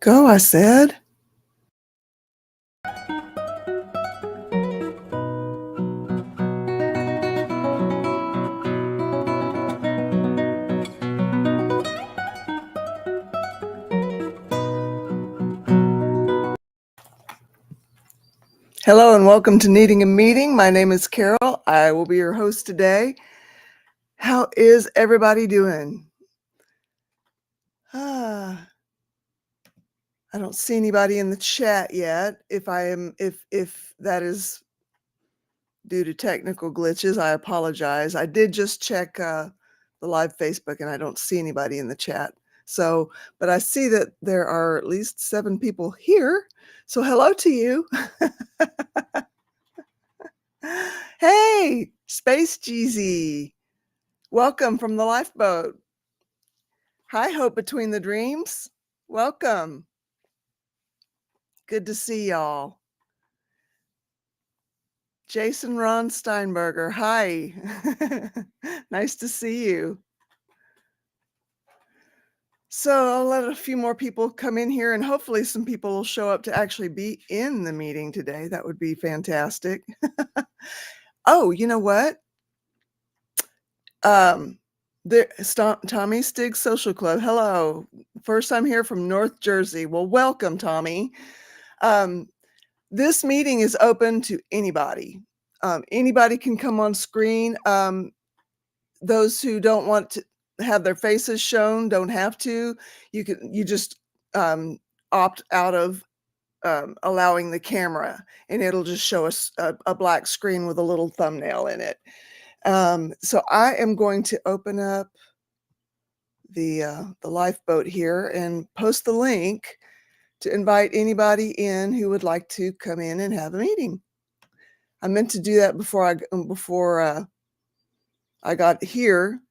Go, I said. Hello and welcome to Needing a Meeting. My name is Carol. I will be your host today. How is everybody doing? I don't see anybody in the chat yet. If that is due to technical glitches, I apologize. I did just check the live Facebook and I don't see anybody in the chat. So, but I see that there are at least 7 people here. So hello to you. Hey, Space Jeezy. Welcome from the lifeboat. Hi, Hope Between the Dreams. Welcome. Good to see y'all. Jason Ron Steinberger. Hi. Nice to see you. So I'll let a few more people come in here and hopefully some people will show up to actually be in the meeting today. That would be fantastic. Oh, you know what? Tommy Stig Social Club. Hello. First time here from North Jersey. Well, welcome, Tommy. This meeting is open to anybody. Anybody can come on screen. Those who don't want to have their faces shown don't have to. You just opt out of allowing the camera, and it'll just show us a black screen with a little thumbnail in it. So I am going to open up the lifeboat here and post the link to invite anybody in who would like to come in and have a meeting. I meant to do that before I got here,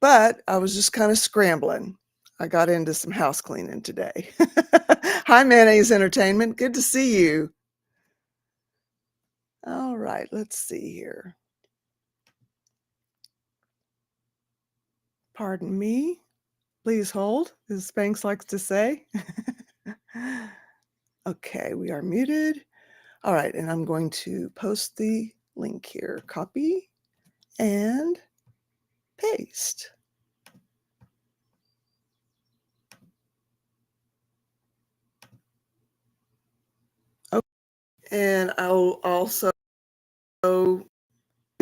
but I was just kind of scrambling. I got into some house cleaning today. Hi, Mayonnaise Entertainment. Good to see you. All right, let's see here. Pardon me. Please hold, as Spanx likes to say. Okay, we are muted. All right, and I'm going to post the link here. Copy and paste. Okay, and I'll also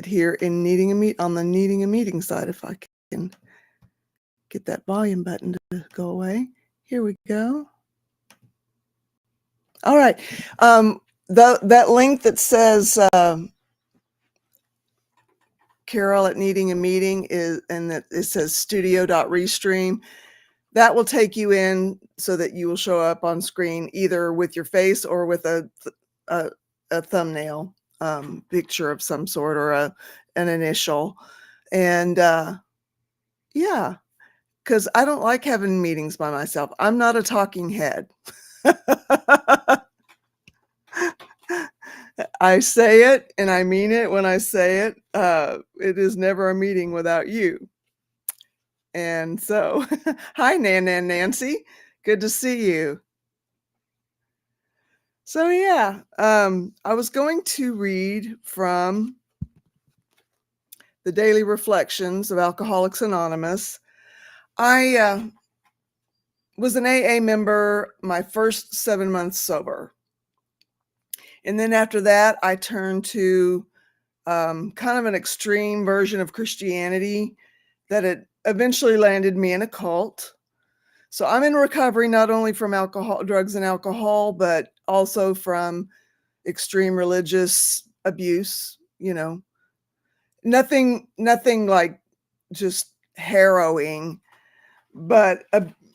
here in on the needing a meeting side if I can get that volume button to go away. Here we go. All right. That link that says Carol at Needing a Meeting and that it says studio.restream. That will take you in so that you will show up on screen either with your face or with a thumbnail picture of some sort or an initial. And yeah, because I don't like having meetings by myself. I'm not a talking head. I say it and I mean it when I say it. It is never a meeting without you. And so, hi, Nancy. Good to see you. So yeah, I was going to read from the Daily Reflections of Alcoholics Anonymous. I was an AA member my first 7 months sober. And then after that, I turned to kind of an extreme version of Christianity that it eventually landed me in a cult. So I'm in recovery not only from drugs and alcohol, but also from extreme religious abuse, nothing like just harrowing, but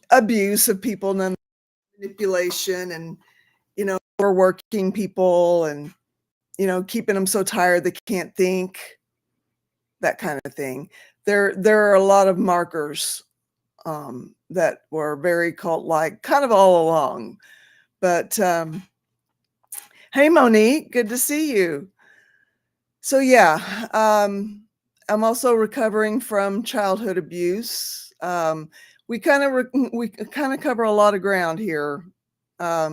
abuse of people, manipulation and, overworking people and, keeping them so tired they can't think, that kind of thing. There are a lot of markers that were very cult-like kind of all along. But hey, Monique, good to see you. So yeah, I'm also recovering from childhood abuse. we kind of cover a lot of ground here at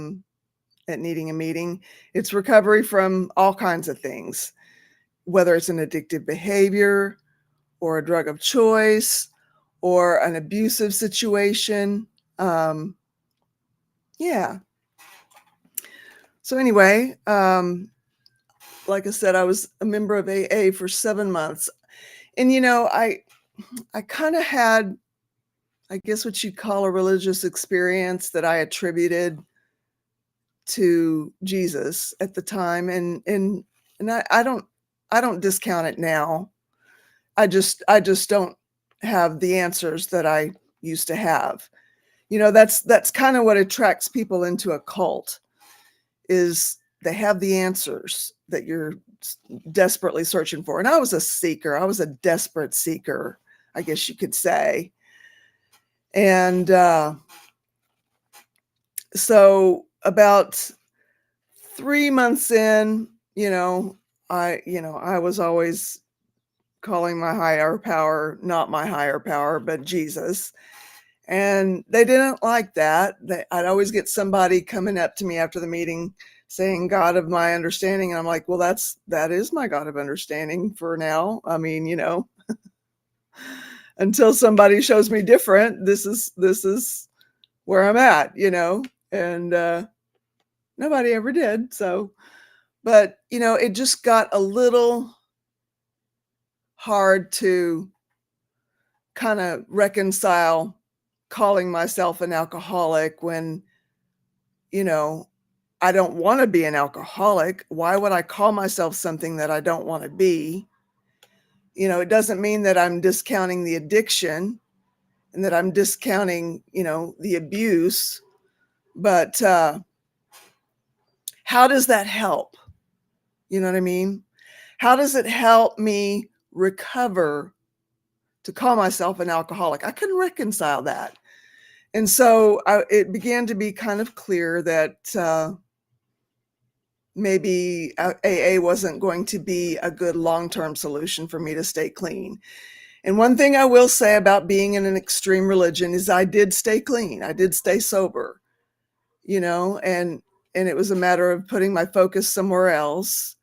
Needing a Meeting. It's recovery from all kinds of things, whether it's an addictive behavior or a drug of choice or an abusive situation. Yeah. So anyway, like I said, I was a member of AA for 7 months. And, I kind of had, I guess what you'd call a religious experience that I attributed to Jesus at the time. And I don't discount it now. I just don't have the answers that I used to have. That's kind of what attracts people into a cult, is they have the answers that you're desperately searching for. And I was a seeker. I was a desperate seeker, I guess you could say. And so about 3 months in, I was always calling my higher power, not my higher power, but Jesus. And they didn't like that. I'd always get somebody coming up to me after the meeting saying, God of my understanding. And I'm like, well, that is my God of understanding for now. I mean, until somebody shows me different, this is where I'm at, and nobody ever did. So, but, it just got a little hard to kind of reconcile calling myself an alcoholic when, I don't want to be an alcoholic. Why would I call myself something that I don't want to be? It doesn't mean that I'm discounting the addiction and that I'm discounting, the abuse, but how does that help? You know what I mean? How does it help me recover to call myself an alcoholic? I couldn't reconcile that. And so it began to be kind of clear that maybe AA wasn't going to be a good long-term solution for me to stay clean. And one thing I will say about being in an extreme religion is I did stay clean. I did stay sober, and it was a matter of putting my focus somewhere else.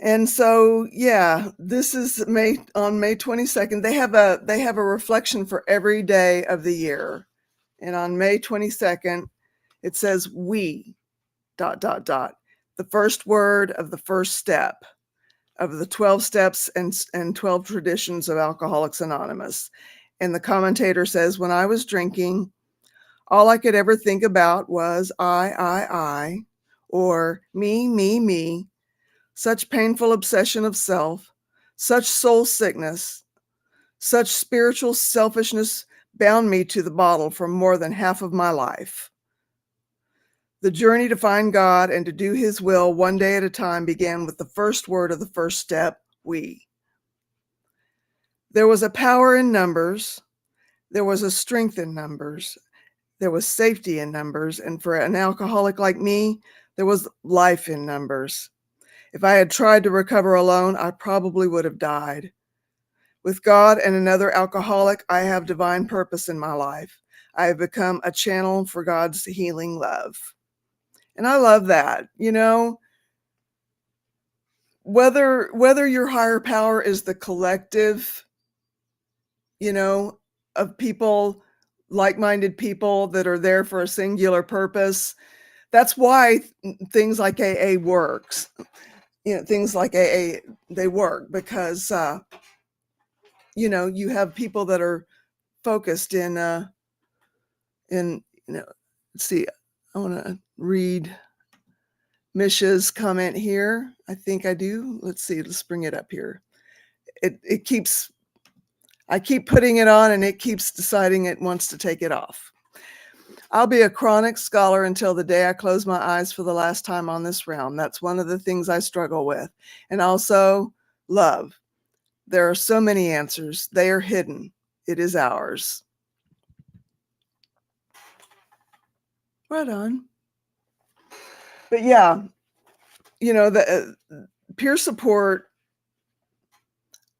And so, yeah, this is on May 22nd. They have a reflection for every day of the year. And on May 22nd, it says we ... the first word of the first step of the 12 steps and 12 traditions of Alcoholics Anonymous. And the commentator says, when I was drinking, all I could ever think about was I, or me, such painful obsession of self, such soul sickness, such spiritual selfishness bound me to the bottle for more than half of my life. The journey to find God and to do his will one day at a time began with the first word of the first step, we. There was a power in numbers. There was a strength in numbers. There was safety in numbers. And for an alcoholic like me, there was life in numbers. If I had tried to recover alone, I probably would have died. With God and another alcoholic, I have divine purpose in my life. I have become a channel for God's healing love. And I love that, whether your higher power is the collective, of people, like-minded people that are there for a singular purpose. That's why things like AA works. Things like AA, they work because, you have people that are focused let's see, I want to read Misha's comment here. I think I do. Let's see, let's bring it up here. I keep putting it on and it keeps deciding it wants to take it off. I'll be a chronic scholar until the day I close my eyes for the last time on this realm. That's one of the things I struggle with. And also love. There are so many answers. They are hidden. It is ours. Right on. But yeah, the peer support,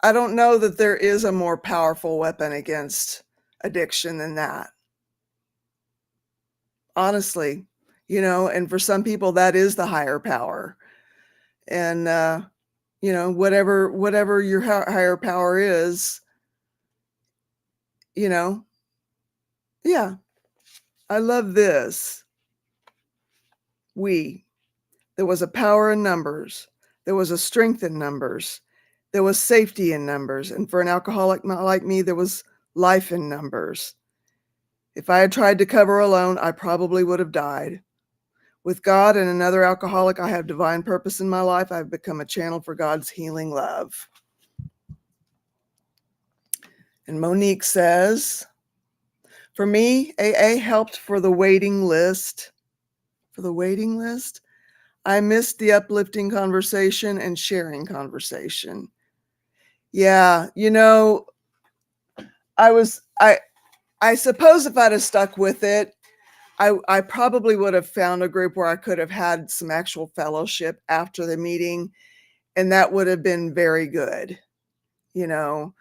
I don't know that there is a more powerful weapon against addiction than that. Honestly, you know, and for some people that is the higher power. And you know, whatever your higher power is, you know. Yeah, I love this. There was a power in numbers. There was a strength in numbers. There was safety in numbers. And for an alcoholic like me, there was life in numbers. If I had tried to cover alone, I probably would have died. With God and another alcoholic, I have divine purpose in my life. I've become a channel for God's healing love. And Monique says, for me, AA helped for the waiting list. For the waiting list, I missed the uplifting conversation and sharing conversation. Yeah, you know, I suppose if I'd have stuck with it, I probably would have found a group where I could have had some actual fellowship after the meeting, and that would have been very good. You know,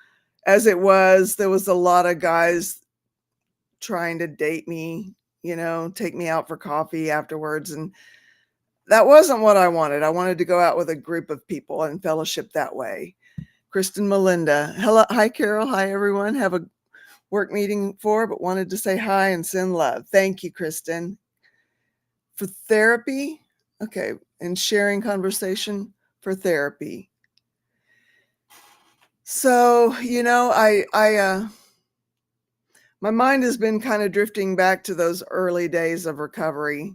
as it was, there was a lot of guys trying to date me, you know, take me out for coffee afterwards, and that wasn't what I wanted. I wanted to go out with a group of people and fellowship that way. Kristen Melinda. Hello. Hi, Carol. Hi, everyone. Have a work meeting but wanted to say hi and send love. Thank you, Kristen. For therapy. Okay. And sharing conversation for therapy. So, you know, my mind has been kind of drifting back to those early days of recovery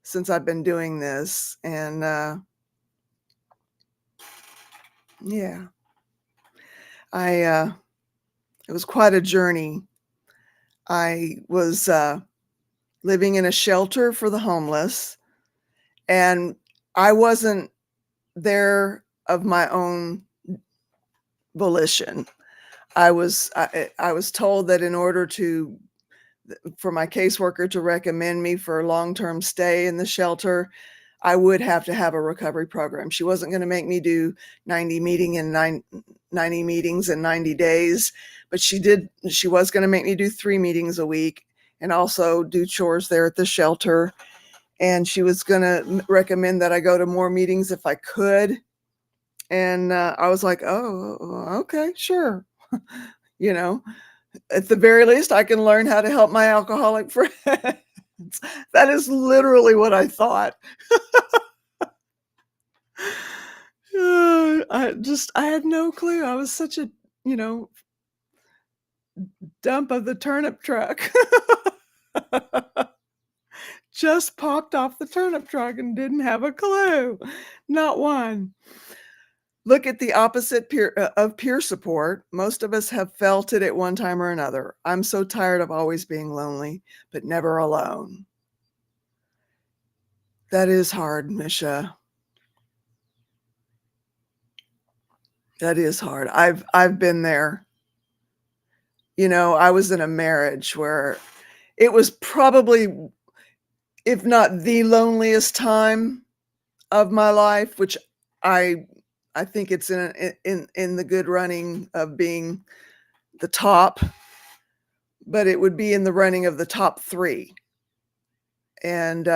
since I've been doing this. And, yeah, it was quite a journey. I was living in a shelter for the homeless, and I wasn't there of my own volition. I was told that in order for my caseworker to recommend me for a long-term stay in the shelter, I would have to have a recovery program. She wasn't going to make me do 90 meetings in 90 days, but she was going to make me do 3 meetings a week and also do chores there at the shelter. And she was going to recommend that I go to more meetings if I could. And I was like, oh, okay, sure. You know, at the very least, I can learn how to help my alcoholic friends. That is literally what I thought. I had no clue. I was such a, you know, dump of the turnip truck. Just popped off the turnip truck and didn't have a clue. Not one. Look at the opposite of peer support. Most of us have felt it at one time or another. I'm so tired of always being lonely, but never alone. That is hard, Misha. That is hard. I've been there. You know, I was in a marriage where it was probably, if not the loneliest time of my life, which I think it's in the good running of being the top, but it would be in the running of the top 3. And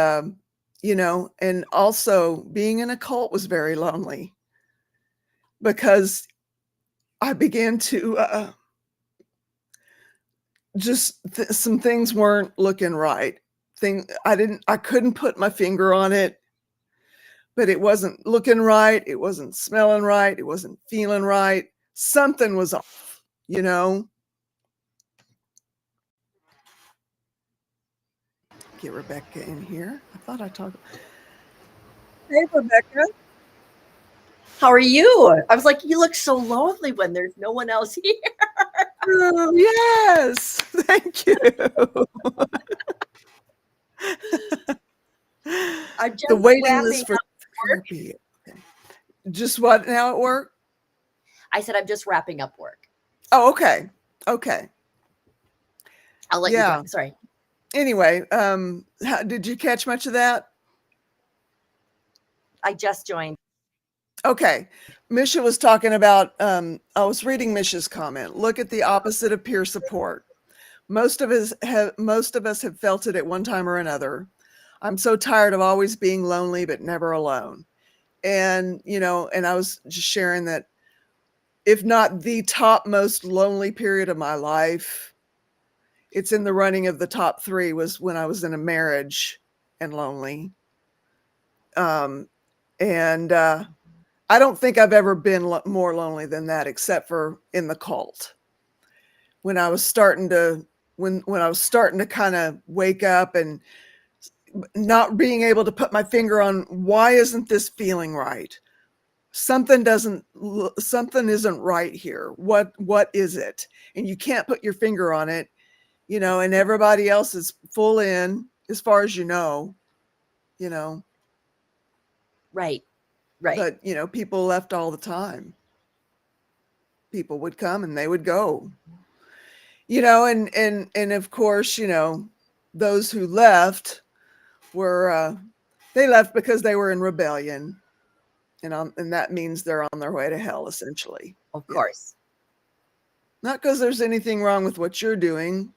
you know, and also being in a cult was very lonely because I began to some things weren't looking right. I couldn't put my finger on it, but it wasn't looking right. It wasn't smelling right. It wasn't feeling right. Something was off, you know. Get Rebecca in here. I thought I talked. Hey, Rebecca. How are you? I was like, you look so lonely when there's no one else here. Oh, yes. Thank you. I'm just the waiting list for therapy. Okay. Just what now at work? I said I'm just wrapping up work. Oh, okay. Okay. I'll let you go. Sorry. Anyway, did you catch much of that? I just joined. Okay. Misha was talking about, I was reading Misha's comment. Look at the opposite of peer support. Most of us have felt it at one time or another. I'm so tired of always being lonely but never alone. And, and I was just sharing that if not the top most lonely period of my life, it's in the running of the top 3 was when I was in a marriage and lonely. And I don't think I've ever been more lonely than that, except for in the cult. When I was starting to kind of wake up and not being able to put my finger on why isn't this feeling right? Something isn't right here. What is it? And you can't put your finger on it, and everybody else is full in as far as Right. But, people left all the time. People would come and they would go, and of course, those who left were, they left because they were in rebellion. And that means they're on their way to hell, essentially. Of course. Not because there's anything wrong with what you're doing.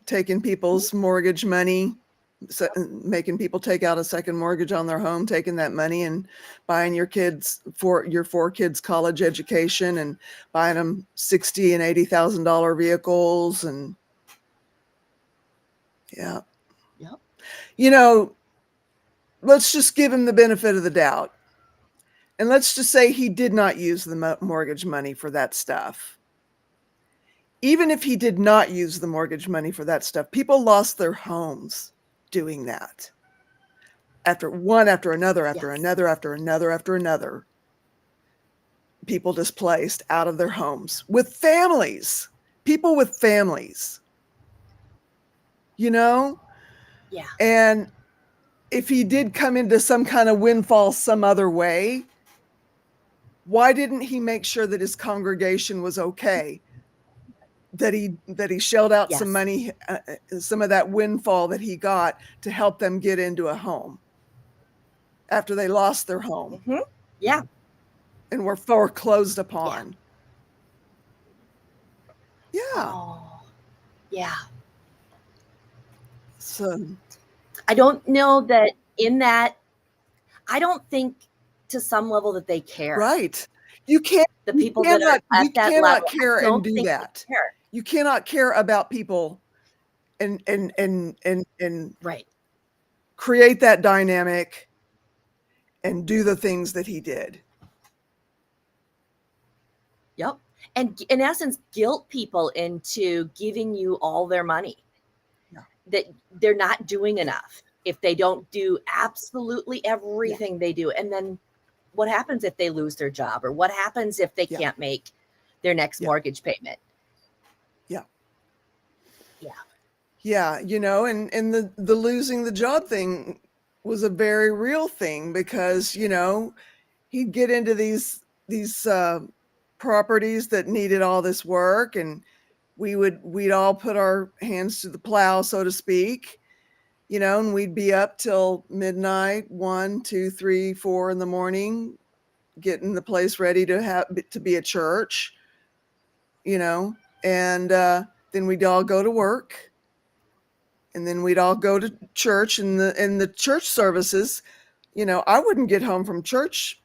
Taking people's mortgage money, making people take out a second mortgage on their home, taking that money and buying your 4 kids college education and buying them $60,000 and $80,000 vehicles. And yeah. Yep. Let's just give him the benefit of the doubt. And let's just say he did not use the mortgage money for that stuff. Even if he did not use the mortgage money for that stuff, people lost their homes doing that. After another, after another. People displaced out of their homes with families. People with families. Yeah. And if he did come into some kind of windfall some other way, why didn't he make sure that his congregation was okay? That he shelled out some money, some of that windfall that he got to help them get into a home after they lost their home. Mm-hmm. Yeah. And were foreclosed upon. Yeah. Oh, yeah. So I don't know that in that, I don't think to some level that they care. Right. You can't. The people that are at that level care and do that. You cannot care about people and right. create that dynamic and do the things that he did. Yep. And in essence, guilt people into giving you all their money. Yeah. That they're not doing enough if they don't do absolutely everything they do. And then what happens if they lose their job, or what happens if they can't make their next mortgage payment? Yeah. And the losing the job thing was a very real thing because, he'd get into these properties that needed all this work, and we'd all put our hands to the plow, so to speak, and we'd be up till midnight, 1, 2, 3, 4 in the morning, getting the place ready to be a church, and then we'd all go to work. And then we'd all go to church, and the church services, I wouldn't get home from church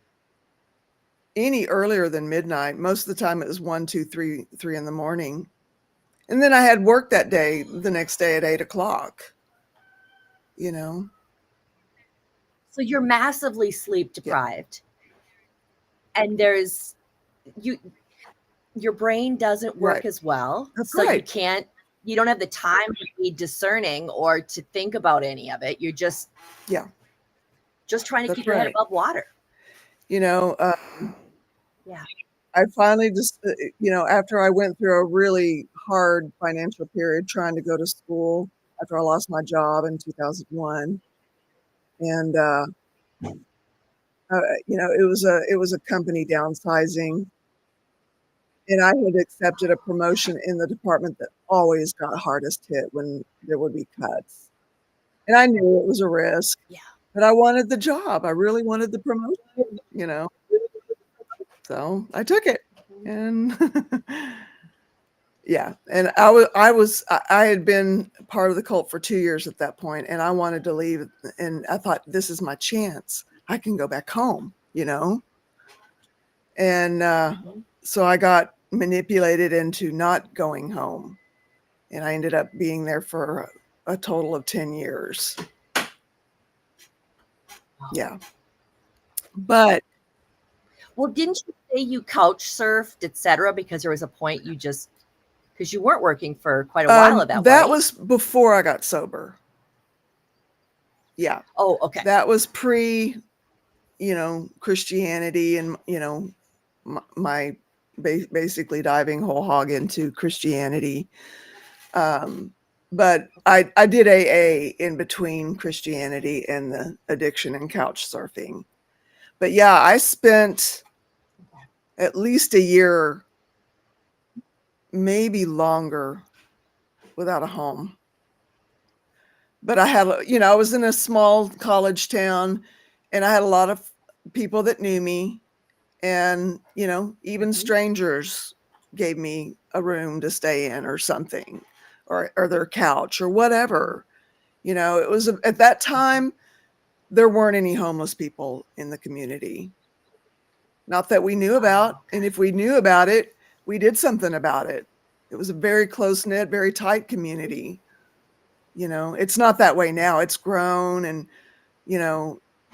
any earlier than midnight. Most of the time it was 1, 2, 3 in the morning. And then I had work the next day at 8:00, So you're massively sleep deprived. And your brain doesn't work as well. That's so right. you don't have the time to be discerning or to think about any of it. You're just trying to keep your head above water. I finally just, after I went through a really hard financial period trying to go to school after I lost my job in 2001. And, it was a company downsizing. And I had accepted a promotion in the department that always got hardest hit when there would be cuts. And I knew it was a risk. Yeah. But I wanted the job. I really wanted the promotion, So I took it. And Yeah. And I had been part of the cult for 2 years at that point, and I wanted to leave. And I thought, this is my chance. I can go back home, you know? And so I got manipulated into not going home. And I ended up being there for a total of 10 years. Yeah. But Well, didn't you say you couch surfed, etc.? Because there was a point because you weren't working for quite a while at that, that right? was before I got sober. Yeah. Oh, okay. That was pre, Christianity, and, my basically diving whole hog into Christianity. But I did AA in between Christianity and the addiction and couch surfing. But yeah, I spent at least a year, maybe longer, without a home. But I had, I was in a small college town, and I had a lot of people that knew me, and, even strangers gave me a room to stay in or something, or their couch or whatever. It was at that time, there weren't any homeless people in the community. Not that we knew about. And if we knew about it, we did something about it. It was a very close-knit, very tight community. It's not that way now. It's grown, and,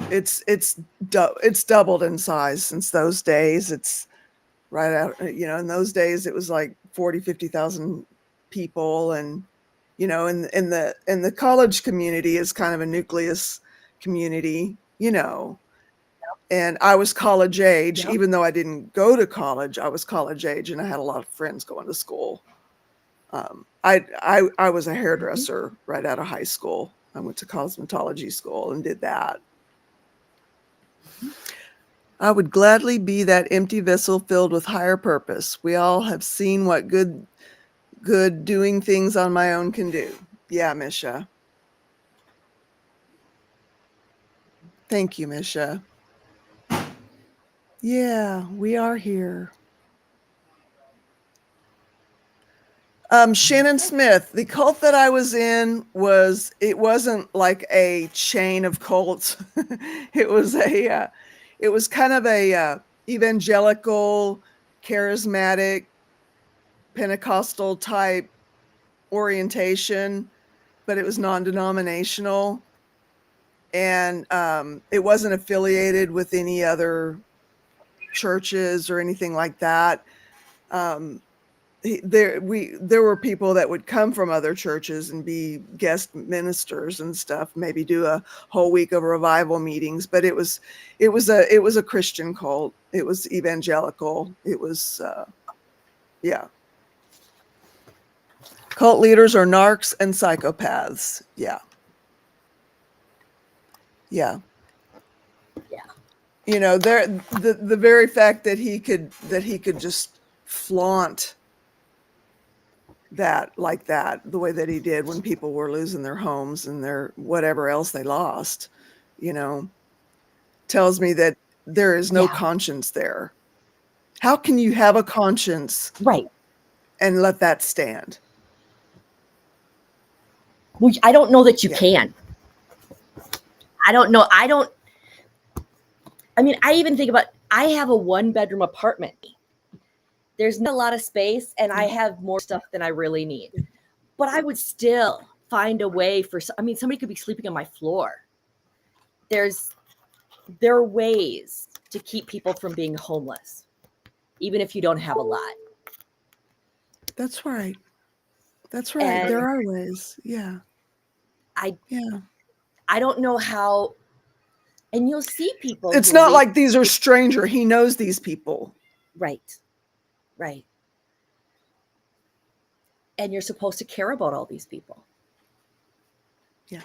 it's doubled in size since those days. It's right out, in those days it was like 50,000 people. And, in the college community is kind of a nucleus community, and I was college age. Yep. Even though I didn't go to college, I was college age, and I had a lot of friends going to school. I was a hairdresser right out of high school. I went to cosmetology school and did that. I would gladly be that empty vessel filled with higher purpose. We all have seen what good doing things on my own can do. Yeah, Misha. Thank you, Misha. Yeah, we are here. Shannon Smith, the cult that I was in wasn't like a chain of cults. It was kind of a evangelical, charismatic, Pentecostal type orientation, but it was non-denominational, and it wasn't affiliated with any other churches or anything like that. There were people that would come from other churches and be guest ministers and stuff, maybe do a whole week of revival meetings, but it was a Christian cult. It was evangelical. It was yeah. Cult leaders are narcs and psychopaths. Yeah. Yeah. Yeah. The very fact that he could just flaunt that like that, the way that he did when people were losing their homes and their whatever else they lost, tells me that there is no conscience there. How can you have a conscience, right, and let that stand? Well, I don't know that you can. I don't know. I even think about, I have a 1-bedroom apartment. There's not a lot of space, and I have more stuff than I really need. But I would still find a way somebody could be sleeping on my floor. There are ways to keep people from being homeless, even if you don't have a lot. That's right. That's right. And there are ways. Yeah. I don't know how, and you'll see people. It's not like these are stranger. He knows these people. Right. And you're supposed to care about all these people. Yeah.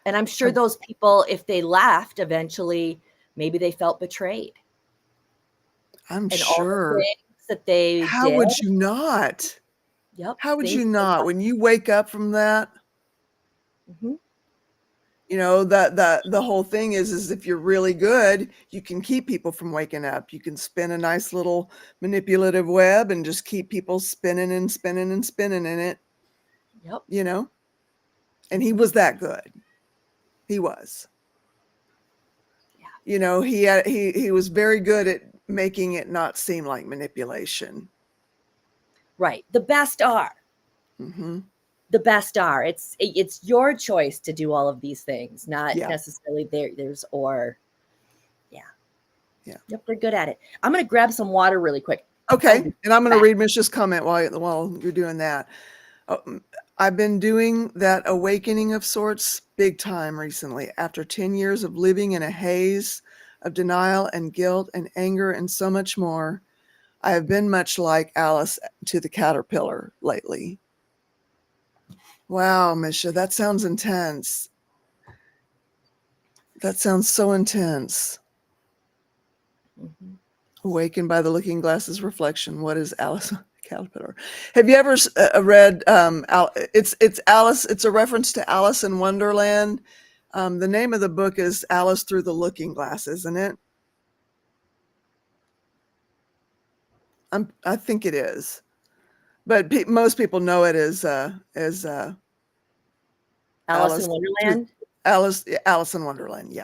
And I'm sure those people, if they left, eventually, maybe they felt betrayed. I'm sure. All the things that they How did, would you not? Yep. How would you not when you wake up from that? Mm-hmm. You know, the whole thing is if you're really good, you can keep people from waking up. You can spin a nice little manipulative web and just keep people spinning and spinning and spinning in it. Yep. You know, and he was that good. He was. Yeah. You know, he was very good at making it not seem like manipulation. Right. The best are. Mm-hmm. The best are. It's your choice to do all of these things, not Yeah. necessarily there's or. Yeah. Yeah. Yep, they're good at it. I'm going to grab some water really quick. Okay, and I'm going to read Mish's comment while you're doing that. I've been doing that awakening of sorts big time recently. After 10 years of living in a haze of denial and guilt and anger and so much more, I have been much like Alice to the caterpillar lately. Wow, Misha, that sounds intense. That sounds so intense. Mm-hmm. Awakened by the looking glass's reflection. What is Alice Caterpillar? Have you ever read? It's Alice. It's a reference to Alice in Wonderland. The name of the book is Alice Through the Looking Glass, isn't it? I think it is, but most people know it as Alice in Wonderland. Alice in Wonderland. Yeah.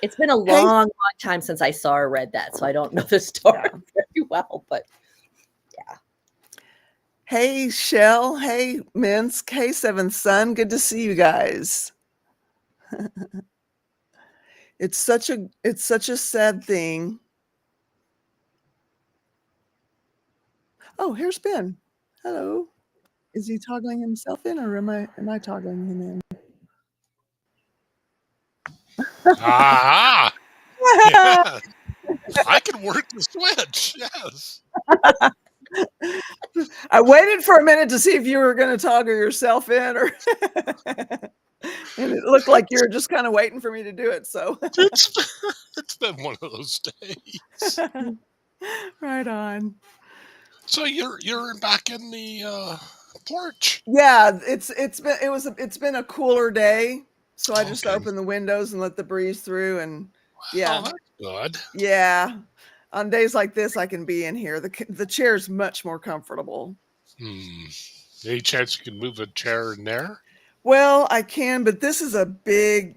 It's been a long time since I saw or read that, so I don't know the story very well, but yeah. Hey, Shell. Hey, Minsk. Hey, Seventh Son. Good to see you guys. It's such a sad thing. Oh, here's Ben. Hello. Is he toggling himself in, or am I toggling him in? Ah, yeah. I can work the switch. Yes. I waited for a minute to see if you were going to toggle yourself in, or and it looked like you were just kind of waiting for me to do it. So It's been one of those days. right on. So you're back in the porch. Yeah, it's been a cooler day, so I just opened the windows and let the breeze through, and yeah, Oh, that's good. yeah. On days like this, I can be in here. The chair's much more comfortable. Any chance you can move a chair in there? Well, I can, but this is a big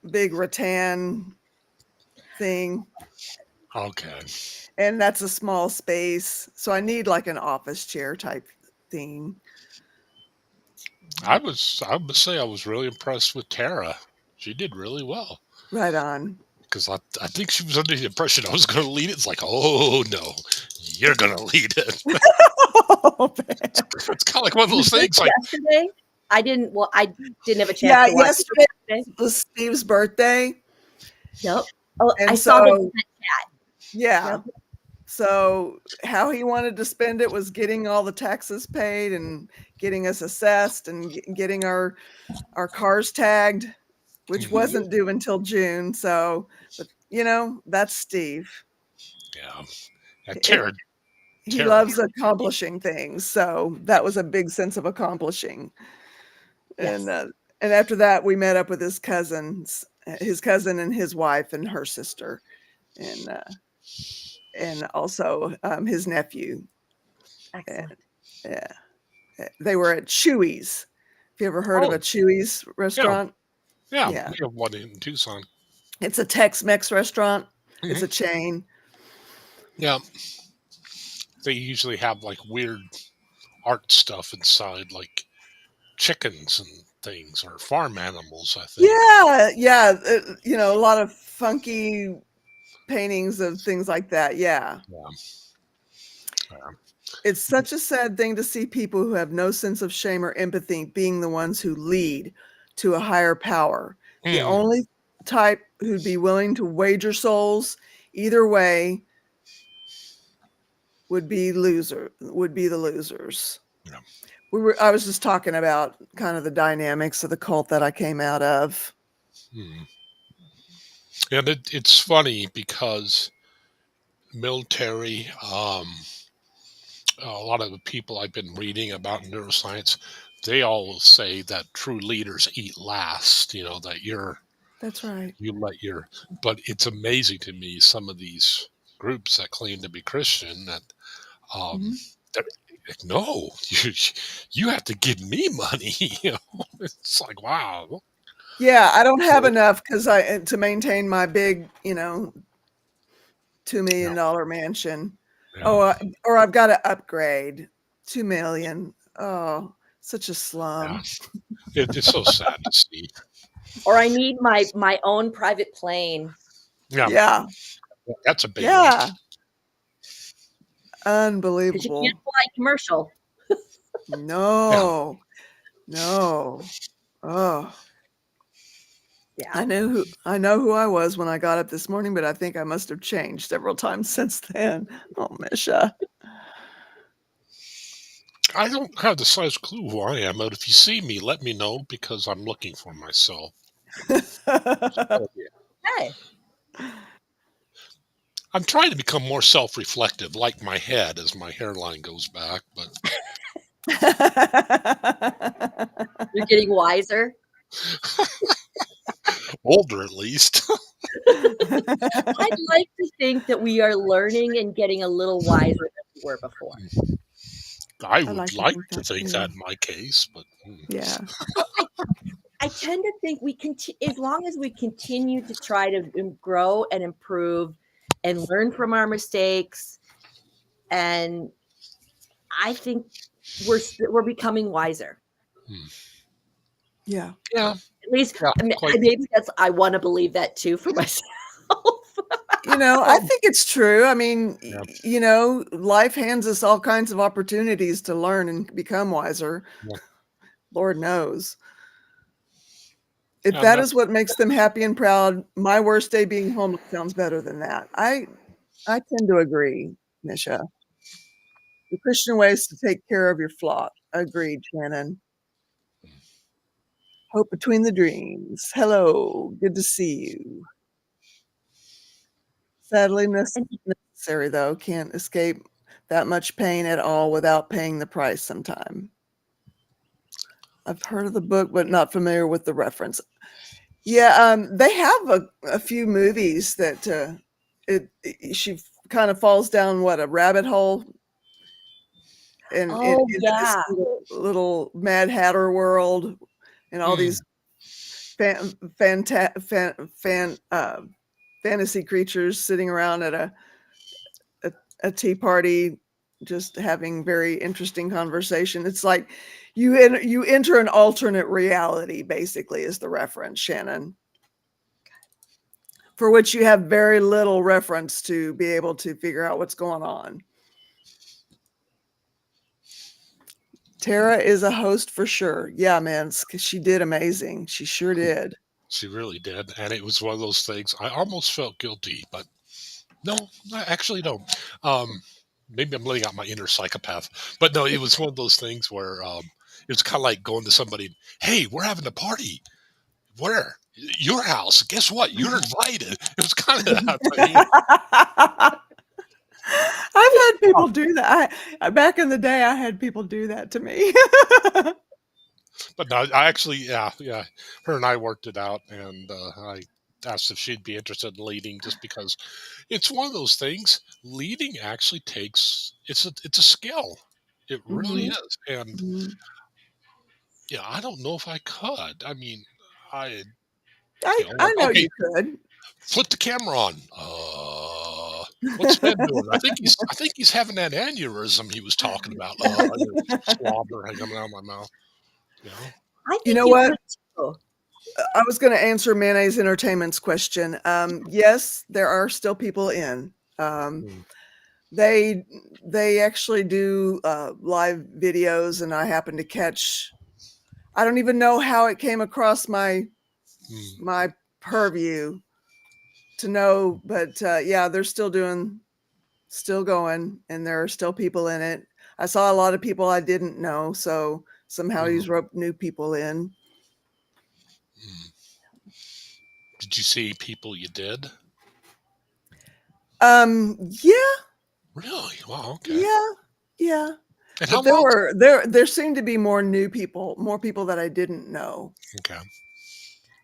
rattan thing. Okay. And that's a small space. So I need like an office chair type thing. I would say I was really impressed with Tara. She did really well. Right on. Because I think she was under the impression I was going to lead it. It's like, oh no, you're going to lead it. Oh, it's kind of like one of those things. Like yesterday, I didn't have a chance. Yeah, to watch yesterday was Steve's birthday. Yep. Oh, And I saw the chat. Yeah. Yep. So how he wanted to spend it was getting all the taxes paid and getting us assessed and getting our cars tagged, which wasn't due until June. So, but that's Steve. Yeah. Tara. He loves accomplishing things. So that was a big sense of accomplishing. Yes. And after that, we met up with his cousin and his wife and her sister, and also his nephew. Excellent. Yeah. They were at Chewy's. Have you ever heard of a Chewy's restaurant? Yeah. We have one in Tucson. It's a Tex-Mex restaurant. Mm-hmm. It's a chain. Yeah. They usually have like weird art stuff inside, like chickens and things, or farm animals, I think. Yeah. A lot of funky paintings of things like that. Yeah. It's such a sad thing to see people who have no sense of shame or empathy being the ones who lead to a higher power. The only type who'd be willing to wager souls either way would be the losers. Yeah. I was just talking about kind of the dynamics of the cult that I came out of. And it's funny because military, a lot of the people I've been reading about neuroscience, they all say that true leaders eat last. That That's right. you let your. But it's amazing to me some of these groups that claim to be Christian that Mhm. they're like, no, you have to give me money. It's like, wow. Yeah, I don't have So, enough because I to maintain my big, $2 yeah, million mansion. yeah, Oh, or I've got to upgrade. 2 million. Oh, such a yeah. slum. It's so sad to see. Or I need my own private plane. Yeah, Yeah, that's a big one. yeah, Because you can't unbelievable. fly commercial. Yeah. No, no. Oh, Yeah. I know who I was when I got up this morning, but I think I must have changed several times since then. Oh, Misha. I don't have the slightest clue who I am, but if you see me, let me know because I'm looking for myself. Oh, yeah. Hey. I'm trying to become more self-reflective, like my head as my hairline goes back, but You're getting wiser. older at least. I'd like to think that we are learning and getting a little wiser than we were before. I I would like to like think to that think too. that in my case, but Yeah. Well, I tend to think we as long as we continue to try to grow and improve and learn from our mistakes, and I think we're becoming wiser. Yeah. At least, yeah, quite. maybe I want to believe that too for myself. I think it's true. I mean, Yeah, life hands us all kinds of opportunities to learn and become wiser. yeah, Lord knows. If and that is that's what makes them happy and proud, my worst day being homeless sounds better than that. I tend to agree, Misha. The Christian way is to take care of your flock. Agreed, Shannon. Hope between the dreams. Hello, good to see you. Sadly necessary, though. Can't escape that much pain at all without paying the price sometime. I've heard of the book, but not familiar with the reference. Yeah, they have a few movies that she kind of falls down a rabbit hole and Oh into this yeah. little Mad Hatter world and all these fan, fanta- fan fantasy creatures sitting around at a tea party, just having very interesting conversation. It's like you enter an alternate reality, basically, is the reference, Shannon, for which you have very little reference to be able to figure out what's going on. Tara is a host for sure. Yeah, man, she did amazing. She sure did. She really did, and it was one of those things. I almost felt guilty, but no, I actually don't. Maybe I'm letting out my inner psychopath, but no, it was one of those things where it was kind of like going to somebody. Hey, we're having a party. Where? Your house. Guess what? You're invited. It was kind of that thing. I've had people do that. Back in the day, I had people do that to me. But no, I actually, yeah. Her and I worked it out, and I asked if she'd be interested in leading, just because it's one of those things. Leading actually takes it's a skill. It really Mhm, is, and mhm. yeah, I don't know if I could. I mean, I I like, know okay, you could. flip the camera on. What's Ben doing? I think he's having that aneurysm he was talking about. There's slobber coming out of my mouth. You know. I You think know you what? could too. I was going to answer Mayonnaise Entertainment's question. Yes, there are still people in. Um, Mm, they they actually do live videos, and I happen to catch. I don't even know how it came across mm. my purview to know, but yeah, they're still going, and there are still people in it. I saw a lot of people I didn't know, so somehow Mm, he's roped new people in. mm. Did you see people you did? Yeah, Really? Wow. Okay. yeah, yeah. And how But long? there seemed to be more people that I didn't know. Okay.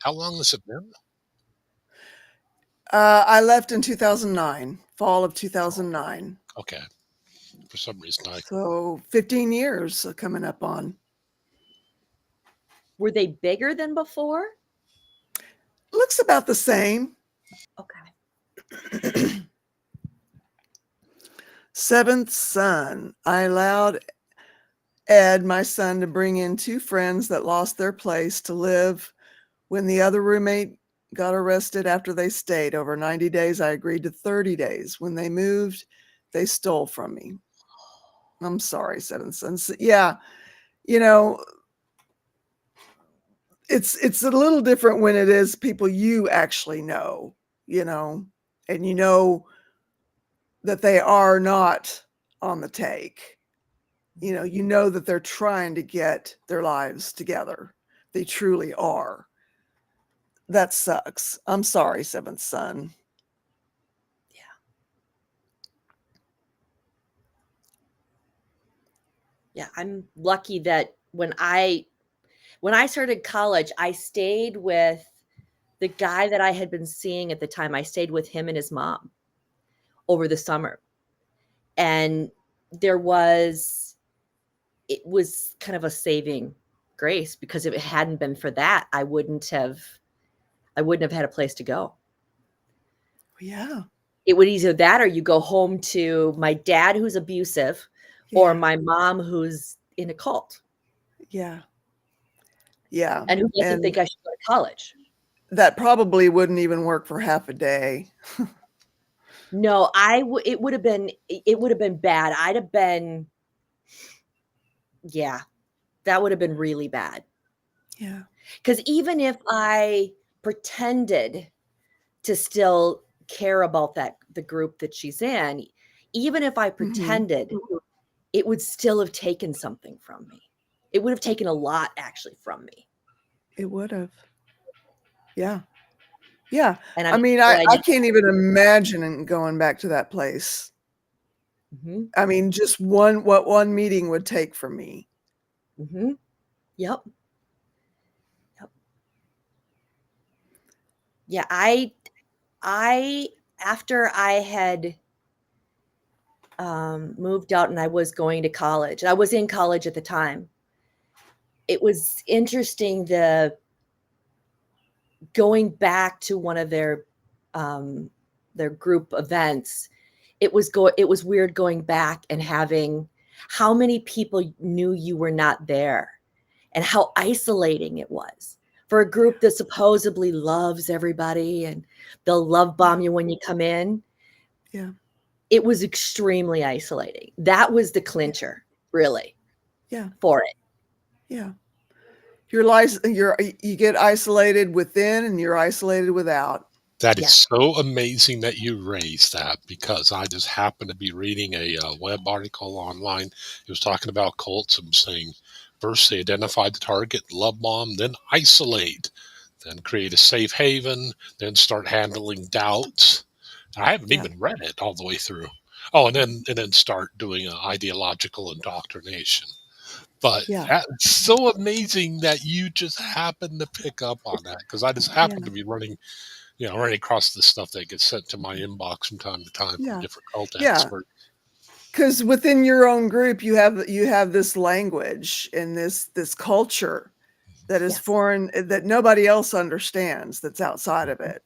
How long has it been? I left in 2009, fall of 2009. Okay. For some reason, So 15 years coming up on. Were they bigger than before? Looks about the same. Okay. Seventh son. I allowed Ed, my son, to bring in 2 friends that lost their place to live. When the other roommate got arrested after they stayed over 90 days, I agreed to 30 days. When they moved, they stole from me. I'm sorry, seventh son. Yeah, you know, it's a little different when it is people you actually know, and you know that they are not on the take. You know that they're trying to get their lives together. They truly are. That sucks. I'm sorry, seventh son. Yeah, I'm lucky that when I started college, I stayed with the guy that I had been seeing at the time. I stayed with him and his mom over the summer. And it was kind of a saving grace, because if it hadn't been for that, I wouldn't have had a place to go. Yeah. It would either that, or you go home to my dad who's abusive, or my mom who's in a cult. Yeah. Yeah. And who doesn't think I should go to college? That probably wouldn't even work for half a day. No, it would have been bad. I'd have been, yeah, that would have been really bad. Yeah. Because even if I pretended to still care about the group that she's in, even if I pretended, it would still have taken something from me. It would have taken a lot, actually, from me. It would have. Yeah. Yeah. And I mean, I can't even imagine going back to that place. Mm-hmm. I mean, just what one meeting would take for me. Mm-hmm. Yep. Yeah, I after I had moved out and I was going to college, I was in college at the time. It was interesting, going back to one of their group events. It was weird going back and having how many people knew you were not there, and how isolating it was for a group that supposedly loves everybody and they'll love bomb you when you come in. Yeah. It was extremely isolating. That was the clincher, really. Yeah. For it. Yeah. You get isolated within and you're isolated without. That is so amazing that you raised that, because I just happened to be reading a web article online. It was talking about cults and saying first they identify the target, love bomb, then isolate, then create a safe haven, then start handling doubts. I haven't even read it all the way through. Oh, and then start doing ideological indoctrination. But that's so amazing that you just happened to pick up on that, because I just happened to be running across the stuff that gets sent to my inbox from time to time from different cult experts. Because within your own group, you have this language and this culture that is foreign, that nobody else understands, that's outside of it.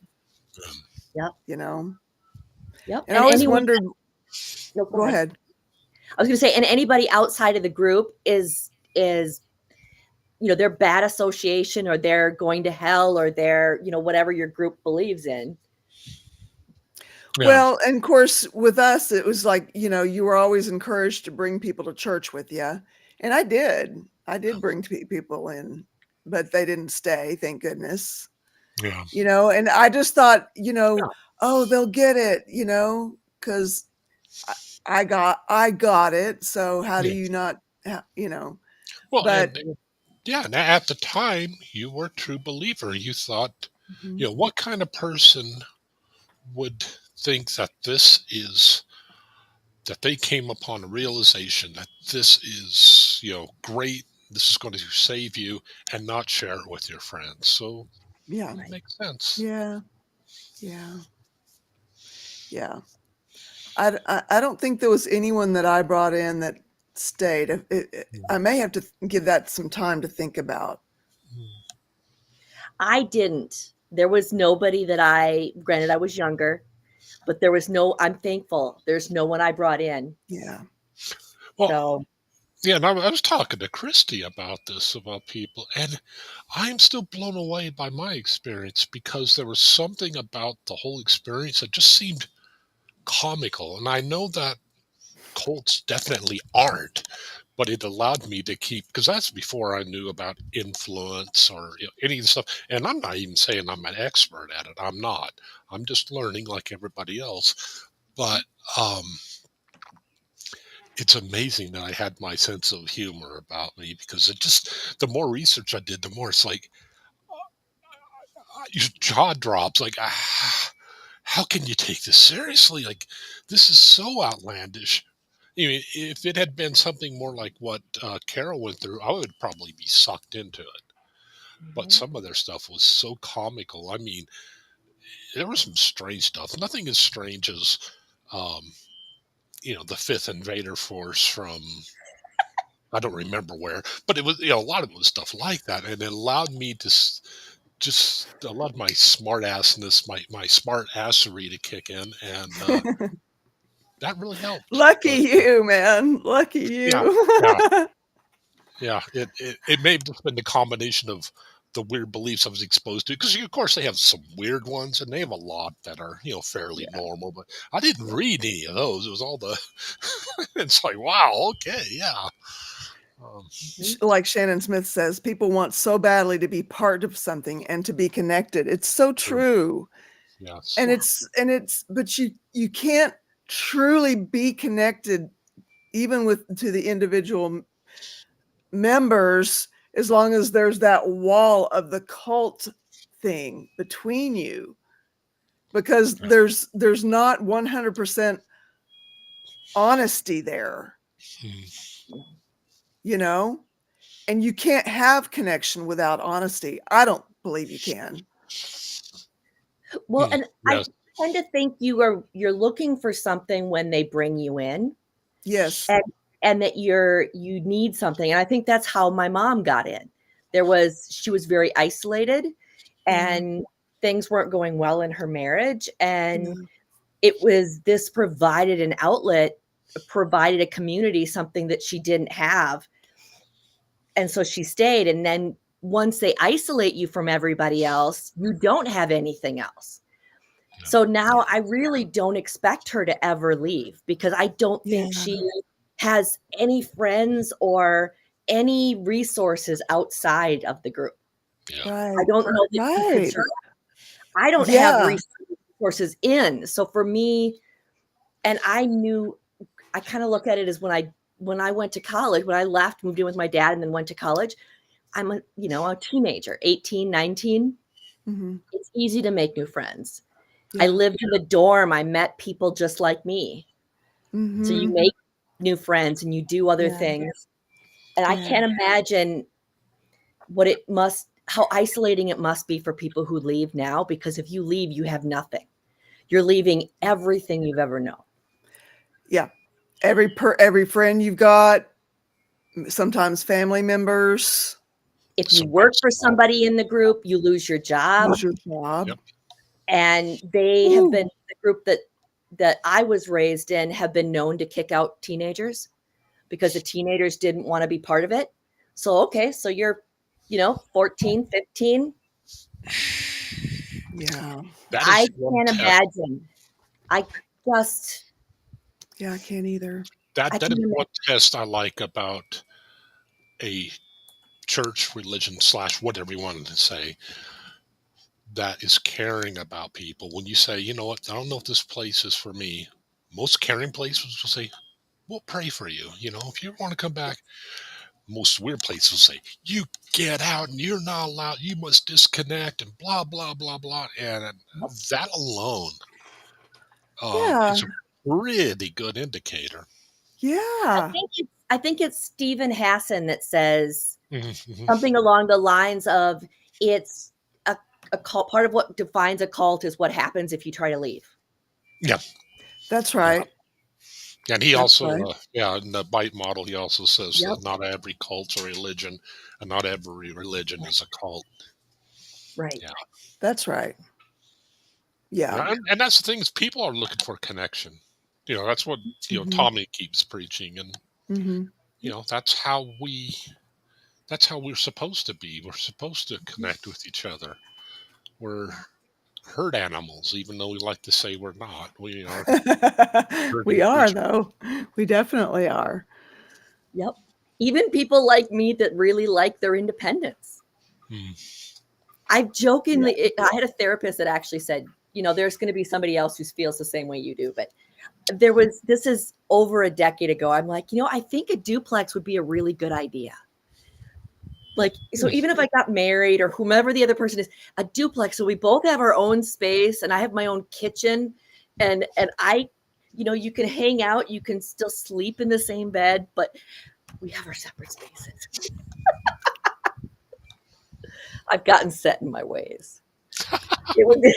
Yep. Yep. And I always wondered. No, go ahead. I was going to say, and anybody outside of the group is their bad association, or they're going to hell, or they're, whatever your group believes in. Yeah. Well, and of course, with us, it was like, you were always encouraged to bring people to church with you. And I did bring people in, but they didn't stay, thank goodness. Yeah. And I just thought, oh, they'll get it, because I got it. So how do you not, Well, but and at the time you were a true believer. You thought, what kind of person would think that this is that they came upon a realization that this is, great. This is going to save you, and not share it with your friends. So Yeah. it makes sense. Yeah. Yeah. Yeah. I don't think there was anyone that I brought in that stayed. I may have to give that some time to think about. I didn't. There was nobody granted I was younger, but I'm thankful. There's no one I brought in. Yeah. Well, So yeah, and I was talking to Christy about this, about people, and I'm still blown away by my experience, because there was something about the whole experience that just seemed comical. And I know that cults definitely aren't, but it allowed me to keep, because that's before I knew about influence or any of the stuff. And I'm not even saying I'm an expert at it. I'm not. I'm just learning like everybody else. But it's amazing that I had my sense of humor about me, because the more research I did, the more it's like, your jaw drops. Like, how can you take this seriously? Like, this is so outlandish. I mean, if it had been something more like what Carol went through, I would probably be sucked into it. But some of their stuff was so comical. I mean, there was some strange stuff. Nothing as strange as, um, the Fifth Invader Force from, I don't remember where, but it was, a lot of it was stuff like that. And it allowed me to just a lot of my smart assness, my smart assery to kick in. And that really helped. Lucky But you, man. Lucky yeah, you. yeah. Yeah, it may have just been the combination of the weird beliefs I was exposed to, because of course they have some weird ones, and they have a lot that are fairly Yeah. normal. But I didn't read any of those. It was all the. It's like, wow, okay, yeah. Like Shannon Smith says, people want so badly to be part of something and to be connected. It's so true. Yes. And but you can't truly be connected even to the individual members as long as there's that wall of the cult thing between you, because there's not 100% honesty there, and you can't have connection without honesty. I don't believe you can. well, and I Yes. tend to think you're looking for something when they bring you in. Yes. And that you need something. And I think that's how my mom got in. She was very isolated, and things weren't going well in her marriage. And this provided an outlet, provided a community, something that she didn't have. And so she stayed. And then once they isolate you from everybody else, you don't have anything else. So now I really don't expect her to ever leave, because I don't think she has any friends or any resources outside of the group. Yeah. Right. I don't know that I don't have resources in. So for me, and I kind of look at it as when I went to college, when I left, moved in with my dad, and then went to college, I'm a teenager, 18, 19. Mm-hmm. It's easy to make new friends. Yeah. I lived in the dorm. I met people just like me. Mm-hmm. So you make new friends and you do other things. And I can't imagine how isolating it must be for people who leave now, because if you leave, you have nothing. You're leaving everything you've ever known. Yeah. Every friend you've got, sometimes family members. If you work for somebody in the group, you lose your job. Yep. And they have been the group that I was raised in have been known to kick out teenagers because the teenagers didn't want to be part of it. So you're 14, 15. Yeah. I can't imagine. I can't either. That is one test I like about a church, religion / whatever you wanted to say, that is caring about people. When you say, you know what, I don't know if this place is for me, most caring places will say, we'll pray for you. If you want to come back. Most weird places will say, you get out and you're not allowed, you must disconnect and blah, blah, blah, blah. And that alone is a really good indicator. Yeah. I think it's Stephen Hassan that says Mhm. something along the lines of it's a cult. Part of what defines a cult is what happens if you try to leave. Yeah, That's yeah. right. And he That's also, right. in the bite model, he also says Yep. not every cult's a religion, and not every religion is a cult. Right. Yeah. That's right. Yeah. Yeah, and that's the thing is people are looking for connection. That's what Mhm. Tommy keeps preaching, and Mhm. that's how we're supposed to be. We're supposed to connect with each other. We're herd animals, even though we like to say we're not. We are We herding are, creatures. though. We definitely are. Yep. Even people like me that really like their independence. Hmm. I Yeah. I had a therapist that actually said, there's going to be somebody else who feels the same way you do. But this is over a decade ago. I'm like, I think a duplex would be a really good idea. Like, so even if I got married or whomever the other person is, a duplex, so we both have our own space and I have my own kitchen and I, you can hang out, you can still sleep in the same bed, but we have our separate spaces. I've gotten set in my ways. It would be,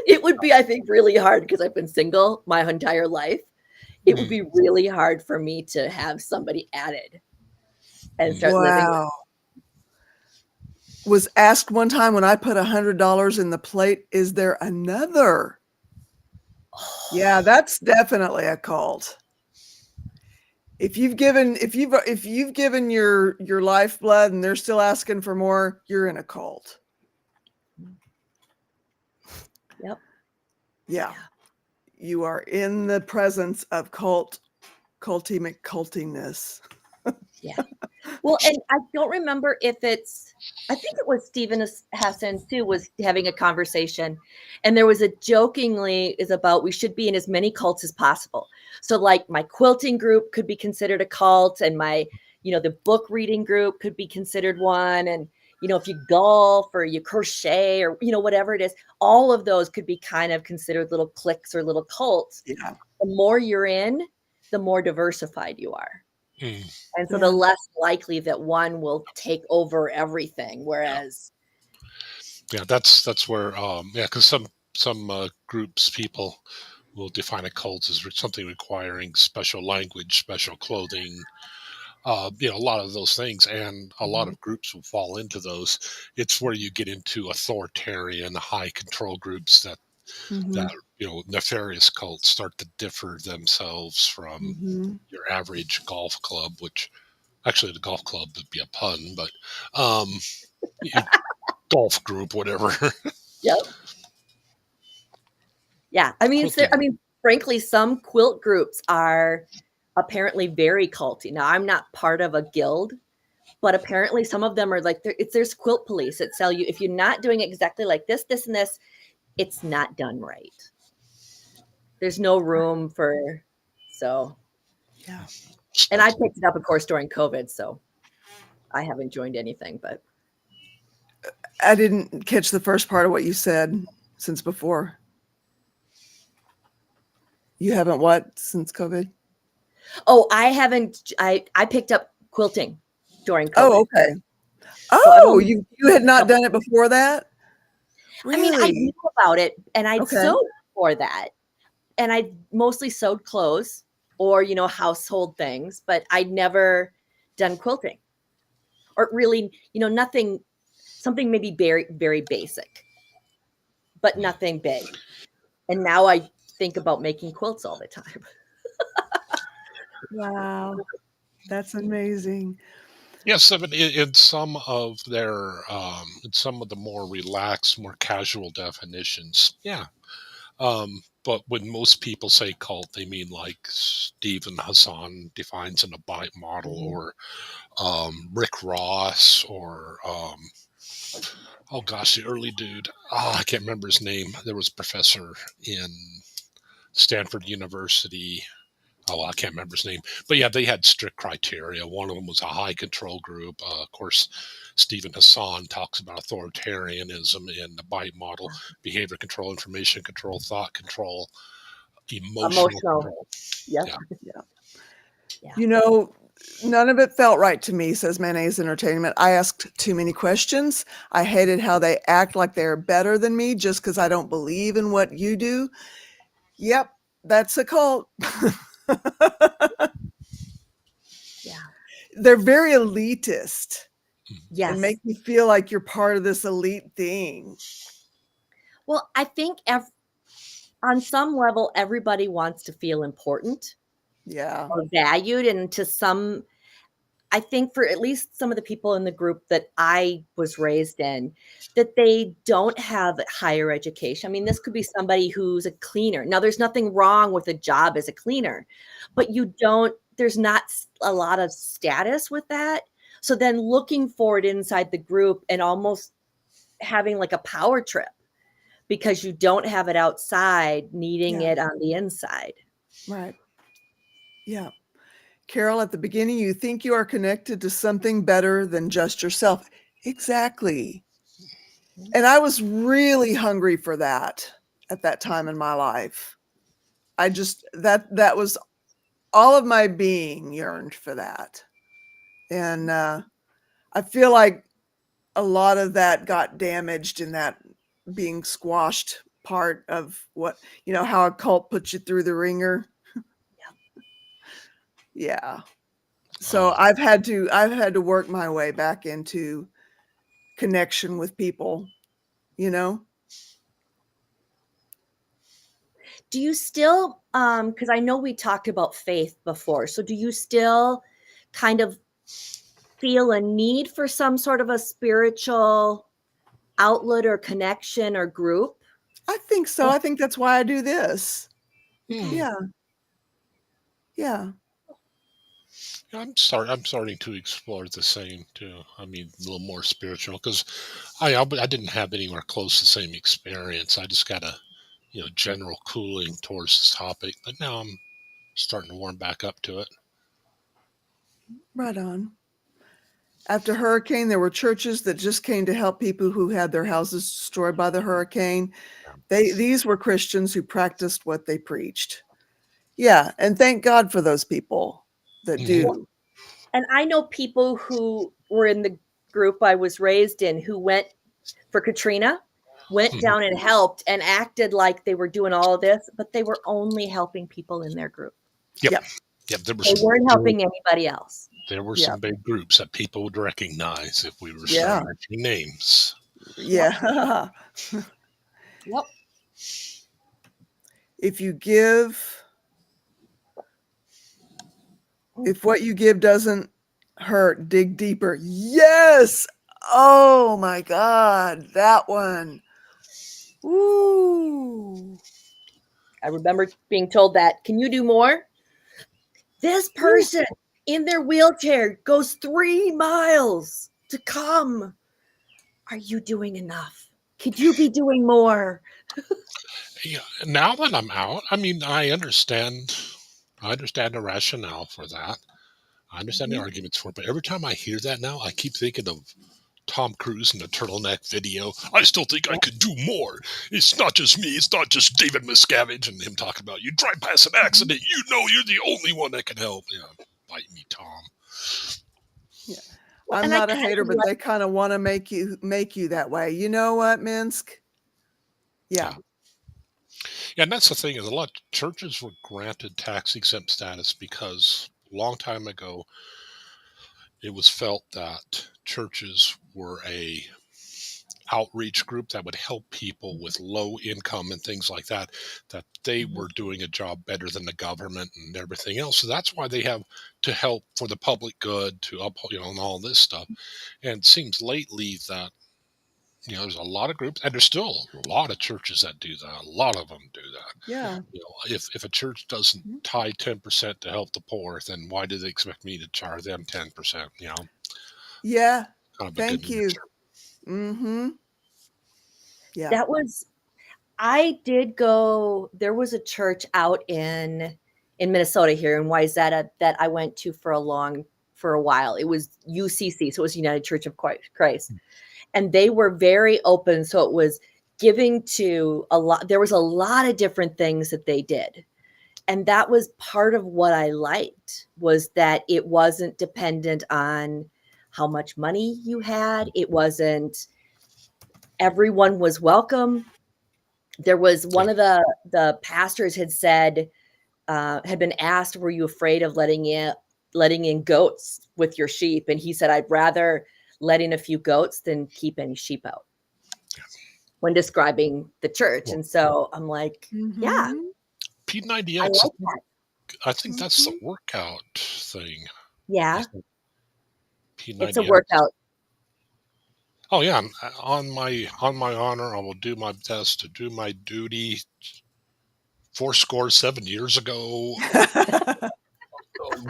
it would be, I think, really hard because I've been single my entire life. It would be really hard for me to have somebody added and start living with. Wow. Was asked one time when I put $100 in the plate, is there another? Yeah, that's definitely a cult. If you've given your lifeblood and they're still asking for more, you're in a cult. Yep. Yeah. You are in the presence of culty McCultiness. Yeah. Well, and I don't remember if I think it was Stephen Hassan too was having a conversation, and there was a jokingly is about we should be in as many cults as possible. So like my quilting group could be considered a cult, and my the book reading group could be considered one, and if you golf or you crochet or whatever it is, all of those could be kind of considered little cliques or little cults. Yeah. The more you're in, the more diversified you are. And so the Yeah. less likely that one will take over everything. Whereas, Yeah, that's where because some groups people will define a cult as something requiring special language, special clothing, a lot of those things, and a lot of groups will fall into those. It's where you get into authoritarian, high control groups that Mhm. nefarious cults start to differ themselves from Mhm. your average golf club, which actually the golf club would be a pun, but um, golf group, whatever. yep, yeah. I mean, Quilting. frankly, some quilt groups are apparently very culty. Now, I'm not part of a guild, but apparently some of them are like there's quilt police that tell you if you're not doing exactly like this, this, and this, it's not done right. There's no room for so. Yeah. And I picked it up, of course, during COVID, so I haven't joined anything, but. I didn't catch the first part of what you said since before. You haven't what since COVID? Oh, I haven't. I picked up quilting during Oh, COVID. okay. So I've Oh, only you had not done it before that? I mean, I Really? knew about it and I'd Okay. sewed for that. And I mostly sewed clothes or, household things, but I'd never done quilting or really, nothing, something maybe very, very basic, but nothing big. And now I think about making quilts all the time. Wow. That's amazing. Yes, I mean, in some of in some of the more relaxed, more casual definitions, yeah. But when most people say cult, they mean like Stephen Hassan defines in a bite model, or Rick Ross, or oh gosh, the early dude. Oh, I can't remember his name. There was a professor in Stanford University. Oh, I can't remember his name, but yeah, they had strict criteria. One of them was a high control group. Of course, Stephen Hassan talks about authoritarianism in the bite model, behavior control, information control, thought control. Emotional. Yep. Yeah. Yeah. None of it felt right to me, says Mayonnaise Entertainment. I asked too many questions. I hated how they act like they're better than me just because I don't believe in what you do. Yep, that's a cult. Yeah. They're very elitist Yes. and make you feel like you're part of this elite thing. Well, I think on some level, everybody wants to feel important or valued. And I think for at least some of the people in the group that I was raised in, that they don't have higher education. I mean, this could be somebody who's a cleaner. Now, there's nothing wrong with a job as a cleaner, but there's not a lot of status with that. So then looking for it inside the group and almost having like a power trip because you don't have it outside, needing it on the inside. Right. Yeah. Carol, at the beginning, you think you are connected to something better than just yourself. Exactly. And I was really hungry for that at that time in my life. I just, that was all of my being yearned for that. And I feel like a lot of that got damaged in that being squashed part of what, how a cult puts you through the ringer. Yeah. So I've had to work my way back into connection with people, Do you still, because I know we talked about faith before, so do you still kind of feel a need for some sort of a spiritual outlet or connection or group? I think so. I think that's why I do this. Yeah. Yeah. I'm starting to explore the same too. I mean, a little more spiritual because I didn't have anywhere close to the same experience. I just got a general cooling towards this topic, but now I'm starting to warm back up to it. Right on. After hurricane, there were churches that just came to help people who had their houses destroyed by the hurricane. These were Christians who practiced what they preached. Yeah, and thank God for those people that do. And I know people who were in the group I was raised in who went for Katrina, went down and helped and acted like they were doing all of this, but they were only helping people in their group. Yep. They weren't helping anybody else. There were some big groups that people would recognize if we were starting mentioning names. Yeah. Yep. If what you give doesn't hurt, dig deeper. Yes. Oh my God, that one. Ooh. I remember being told that. Can you do more? This person in their wheelchair goes 3 miles to come. Are you doing enough? Could you be doing more? Yeah. Now that I'm out, I mean, I understand the rationale for that. I understand the arguments for it, but every time I hear that now, I keep thinking of Tom Cruise in the turtleneck video. I still think I could do more. It's not just me. It's not just David Miscavige and him talking about you drive past an accident. You know you're the only one that can help. Yeah, bite me, Tom. Yeah, I'm not a hater, but they kind of want to make you that way. You know what, Minsk? Yeah. Yeah, and that's the thing is a lot of churches were granted tax exempt status because a long time ago it was felt that churches were a outreach group that would help people with low income and things like that they were doing a job better than the government and everything else. So that's why they have to help for the public good to uphold, and all this stuff. And it seems lately that there's a lot of groups, and there's still a lot of churches that do that. A lot of them do that. Yeah. If a church doesn't tie 10% to help the poor, then why do they expect me to charge them 10%? Yeah. Kind of Thank you. Mm-hmm. Yeah. I did go, there was a church out in Minnesota here in Wayzata that I went to for a while. It was UCC, so it was United Church of Christ. And they were very open. So it was giving to there was a lot of different things that they did. And that was part of what I liked, was that it wasn't dependent on how much money you had. It wasn't, everyone was welcome. There was one of the pastors had said, had been asked, were you afraid of letting in goats with your sheep? And he said, I'd rather let in a few goats than keep any sheep out, when describing the church. And so I'm like, yeah, I P90X, like that. I think that's the workout thing. Yeah, P90X. it's a workout. Oh yeah, on my honor, I will do my best to do my duty. 7 years ago,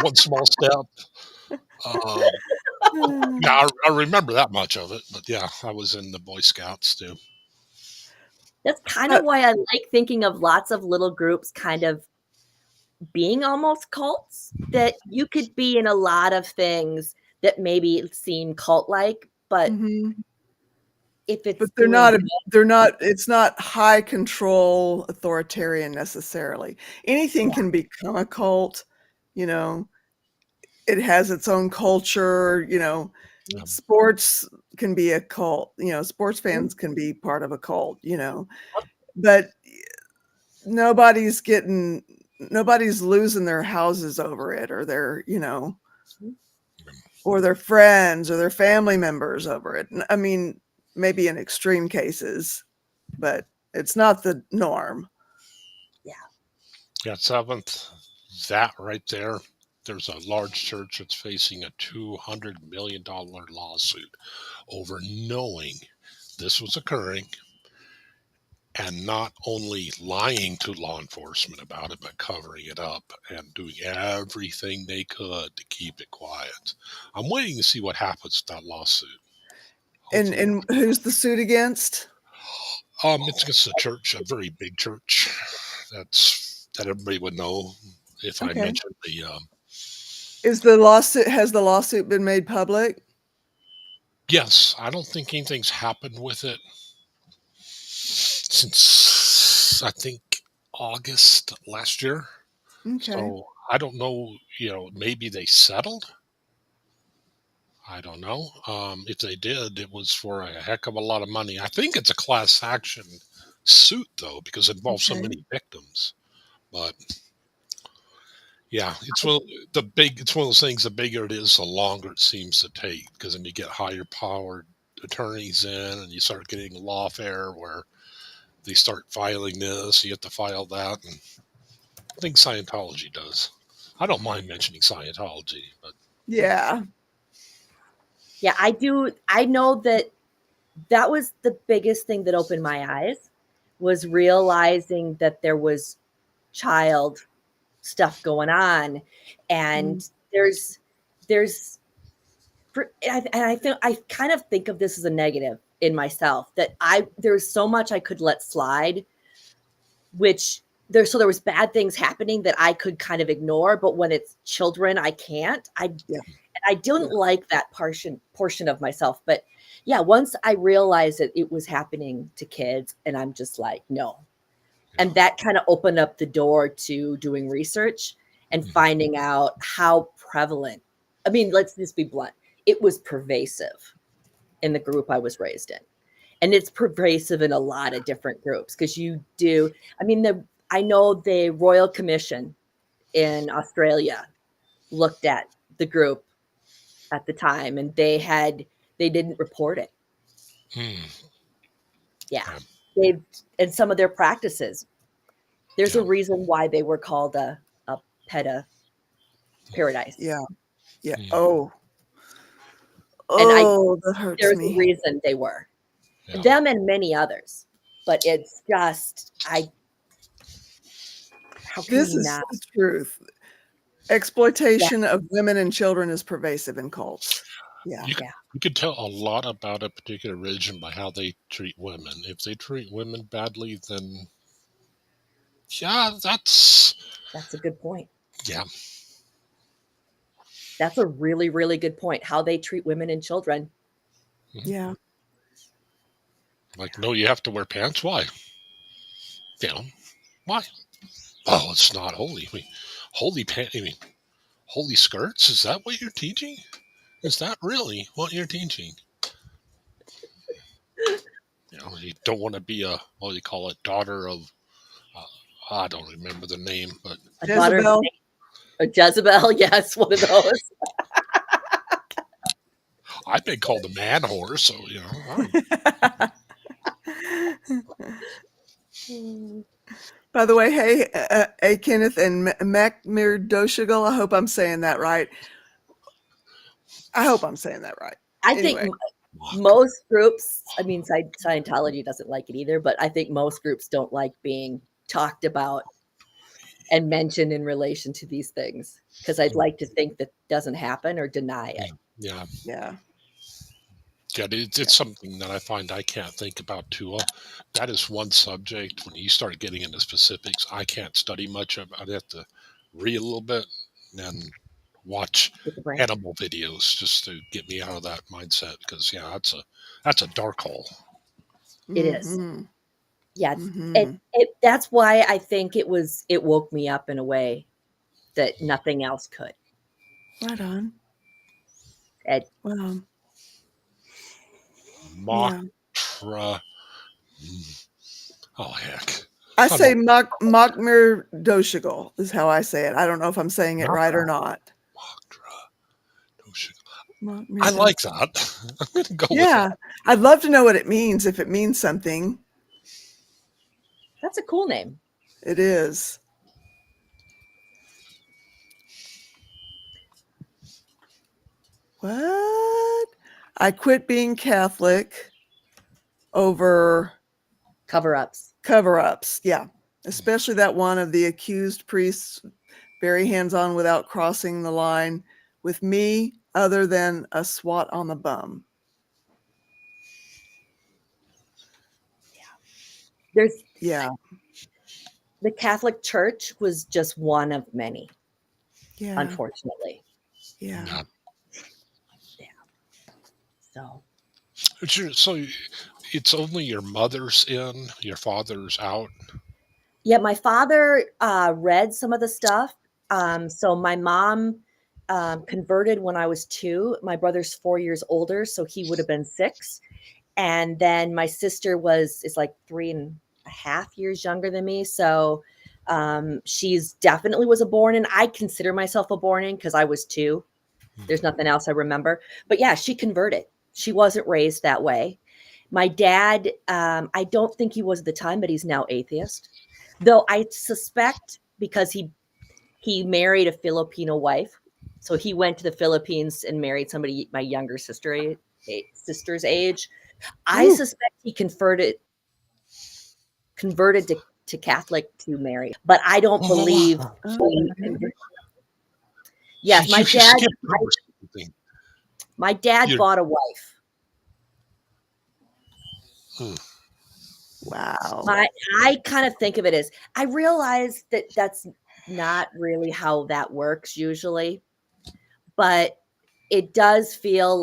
one small step. Yeah, I remember that much of it, but yeah, I was in the Boy Scouts too. That's kind of why I like thinking of lots of little groups kind of being almost cults, that you could be in a lot of things that maybe seem cult-like, but if it's But they're doing not, it's not high control authoritarian necessarily. Anything can become a cult, you know. It has its own culture, you know. Sports can be a cult, you know, sports fans can be part of a cult, you know. But nobody's losing their houses over it, or their, you know, or their friends or their family members over it. I mean, maybe in extreme cases, but it's not the norm. Yeah, 7th, that right there. There's a large church that's facing a $200 million lawsuit over knowing this was occurring and not only lying to law enforcement about it, but covering it up and doing everything they could to keep it quiet. I'm waiting to see what happens with that lawsuit. Hopefully, And who's the suit against? it's against a church, a very big church that everybody would know if I mentioned the. Has the lawsuit been made public? Yes, I don't think anything's happened with it since I think August last year. Okay. So I don't know, maybe they settled. I don't know. If they did, it was for a heck of a lot of money. I think it's a class action suit though, because it involves so many victims. But yeah, it's one of those things. The bigger it is, the longer it seems to take, because then you get higher powered attorneys in, and you start getting lawfare where they start filing this, you have to file that, and I think Scientology does. I don't mind mentioning Scientology, but Yeah. Yeah, I do. I know that was the biggest thing that opened my eyes, was realizing that there was child stuff going on, and there's and I kind of think of this as a negative in myself, that there's so much I could let slide, which there was bad things happening that I could kind of ignore, but when it's children, I can't. I didn't like that portion of myself. But yeah, once I realized that it was happening to kids, and I'm just like, no. And that kind of opened up the door to doing research and finding out how prevalent. I mean, let's just be blunt. It was pervasive in the group I was raised in. And it's pervasive in a lot of different groups, because I know the Royal Commission in Australia looked at the group at the time, and they didn't report it. Yeah. And some of their practices, there's a reason why they were called a peta paradise. Yeah. And that hurts there's me. a reason they were. Them and many others. But it's just, this is the truth. Exploitation of women and children is pervasive in cults. Yeah. You can tell a lot about a particular religion by how they treat women. If they treat women badly, then that's a good point. Yeah. That's a really, really good point. How they treat women and children. Yeah. Like, no, you have to wear pants. Why? Why? Oh, it's not holy. I mean, holy skirts? Is that what you're teaching? Is that really what you're teaching? You don't want to be a, what do you call it, daughter of, I don't remember the name, but A daughter of Jezebel. a Jezebel. Yes, one of those. I've been called a man whore, so, By the way, hey, Kenneth and Makmir Doshigal, I hope I'm saying that right. I Anyway. think most groups, I mean, Scientology doesn't like it either, but I think most groups don't like being talked about and mentioned in relation to these things, because I'd like to think that doesn't happen or deny it. Yeah. Yeah. Yeah, it's something that I find I can't think about too. That is one subject. When you start getting into specifics, I can't study much of. I'd have to read a little bit and watch With the brain. animal videos just to get me out of that mindset. Because that's a dark hole. It is. Mhm. Yes. Mhm. That's why I think it woke me up in a way that nothing else could. Right on. Wow. Maktra. Oh, heck. I say Makmir Doshigal is how I say it. I don't know if I'm saying it right or not. I like that. I'm going to go with that. I'd love to know what it means, if it means something. That's a cool name. It is. What? I quit being Catholic over cover-ups. Yeah. Especially that one of the accused priests, very hands-on without crossing the line with me, other than a swat on the bum. The Catholic Church was just one of many. Yeah. Unfortunately. Yeah. So it's only your mother's in, your father's out? Yeah, my father read some of the stuff. So my mom converted when I was 2. My brother's 4 years older, so he would have been 6. And then my sister is like 3.5 years younger than me. So she's definitely was a born-in. I consider myself a born-in because I was 2. There's nothing else I remember. But yeah, she converted. She wasn't raised that way. My dad, I don't think he was at the time, but he's now atheist. Though I suspect because he married a Filipino wife. So he went to the Philippines and married somebody my younger sister's age. I suspect he converted to Catholic to marry, but I don't believe. Yes, my dad bought a wife. Wow. I kind of think of it as, I realize that that's not really how that works usually, but it does feel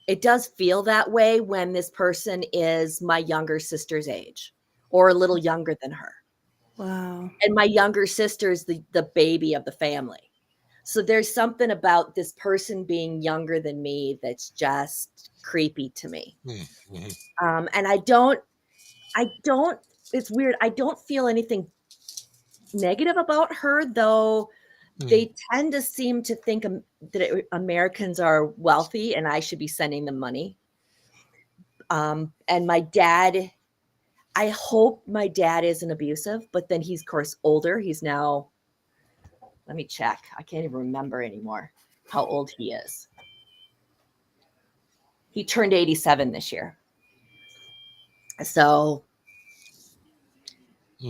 that way when this person is my younger sister's age or a little younger than her. Wow. And my younger sister is the baby of the family. So there's something about this person being younger than me that's just creepy to me. Mm-hmm. And I don't, it's weird. I don't feel anything negative about her, though. They tend to seem to think that Americans are wealthy and I should be sending them money. And my dad, I hope my dad isn't abusive, but then he's, of course, older. He's now, let me check. I can't even remember anymore how old he is. He turned 87 this year. So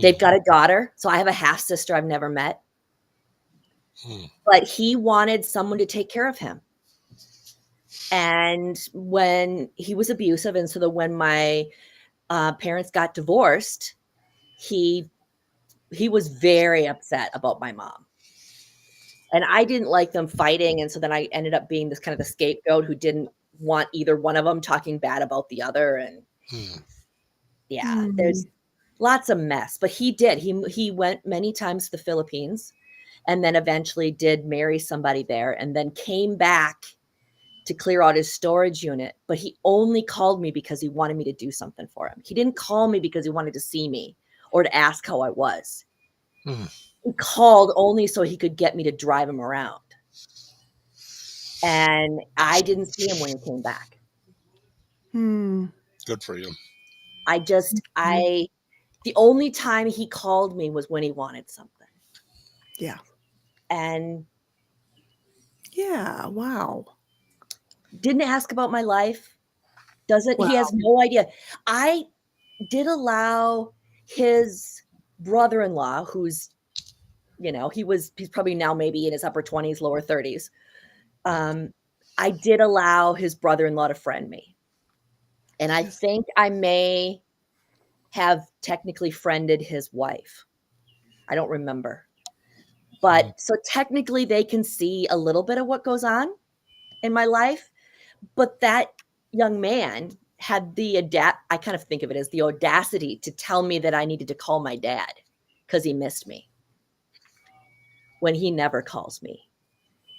they've got a daughter. So I have a half sister I've never met. But he wanted someone to take care of him. And when he was abusive, and so when my parents got divorced, he was very upset about my mom. And I didn't like them fighting. And so then I ended up being this kind of the scapegoat who didn't want either one of them talking bad about the other. And there's lots of mess, but he did. He went many times to the Philippines and then eventually did marry somebody there and then came back to clear out his storage unit. But he only called me because he wanted me to do something for him. He didn't call me because he wanted to see me or to ask how I was. Hmm. He called only so he could get me to drive him around. And I didn't see him when he came back. Good for you. The only time he called me was when he wanted something. Yeah. And yeah, wow. Didn't ask about my life. Wow. He has no idea. I did allow his brother-in-law, who's, he's probably now maybe in his upper 20s, lower 30s. I did allow his brother-in-law to friend me. And I think I may have technically friended his wife. I don't remember. But so technically they can see a little bit of what goes on in my life. But that young man had I kind of think of it as the audacity to tell me that I needed to call my dad because he missed me when he never calls me.